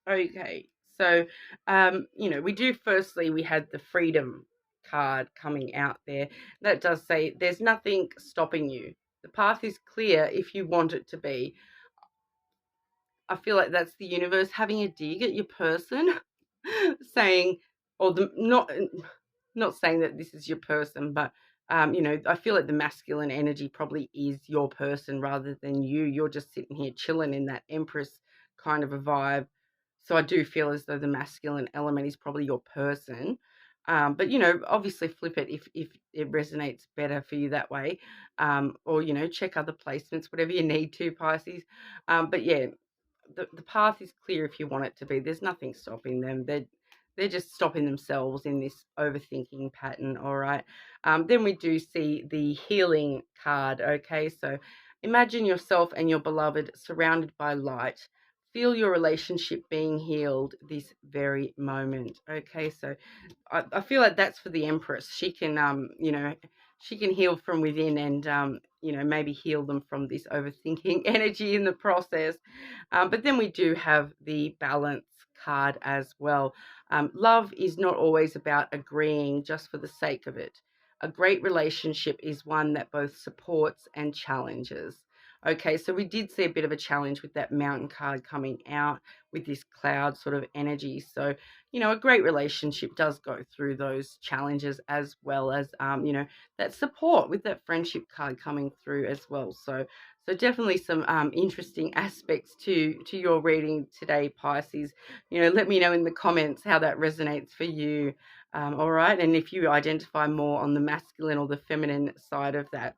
Okay. So, we had the Freedom card coming out there. That does say there's nothing stopping you. The path is clear if you want it to be. I feel like that's the universe having a dig at your person, saying, or not saying that this is your person, but I feel like the masculine energy probably is your person rather than you. You're just sitting here chilling in that Empress kind of a vibe. So I do feel as though the masculine element is probably your person. But obviously flip it if it resonates better for you that way. Or check other placements, whatever you need to, Pisces. But yeah, the path is clear if you want it to be. There's nothing stopping them. They're just stopping themselves in this overthinking pattern, all right? Then we do see the Healing card, okay? So imagine yourself and your beloved surrounded by light. Feel your relationship being healed this very moment, okay? So I feel like that's for the Empress. She can, she can heal from within and, maybe heal them from this overthinking energy in the process. But then we do have the Balance card as well. Love is not always about agreeing just for the sake of it. A great relationship is one that both supports and challenges. Okay, so we did see a bit of a challenge with that mountain card coming out with this cloud sort of energy. So, a great relationship does go through those challenges, as well as, that support with that friendship card coming through as well. So definitely some interesting aspects to your reading today, Pisces. Let me know in the comments how that resonates for you. All right, and if you identify more on the masculine or the feminine side of that,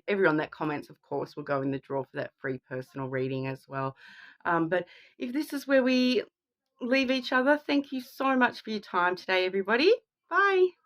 everyone that comments, of course, will go in the draw for that free personal reading as well. But if this is where we leave each other, thank you so much for your time today, everybody. Bye.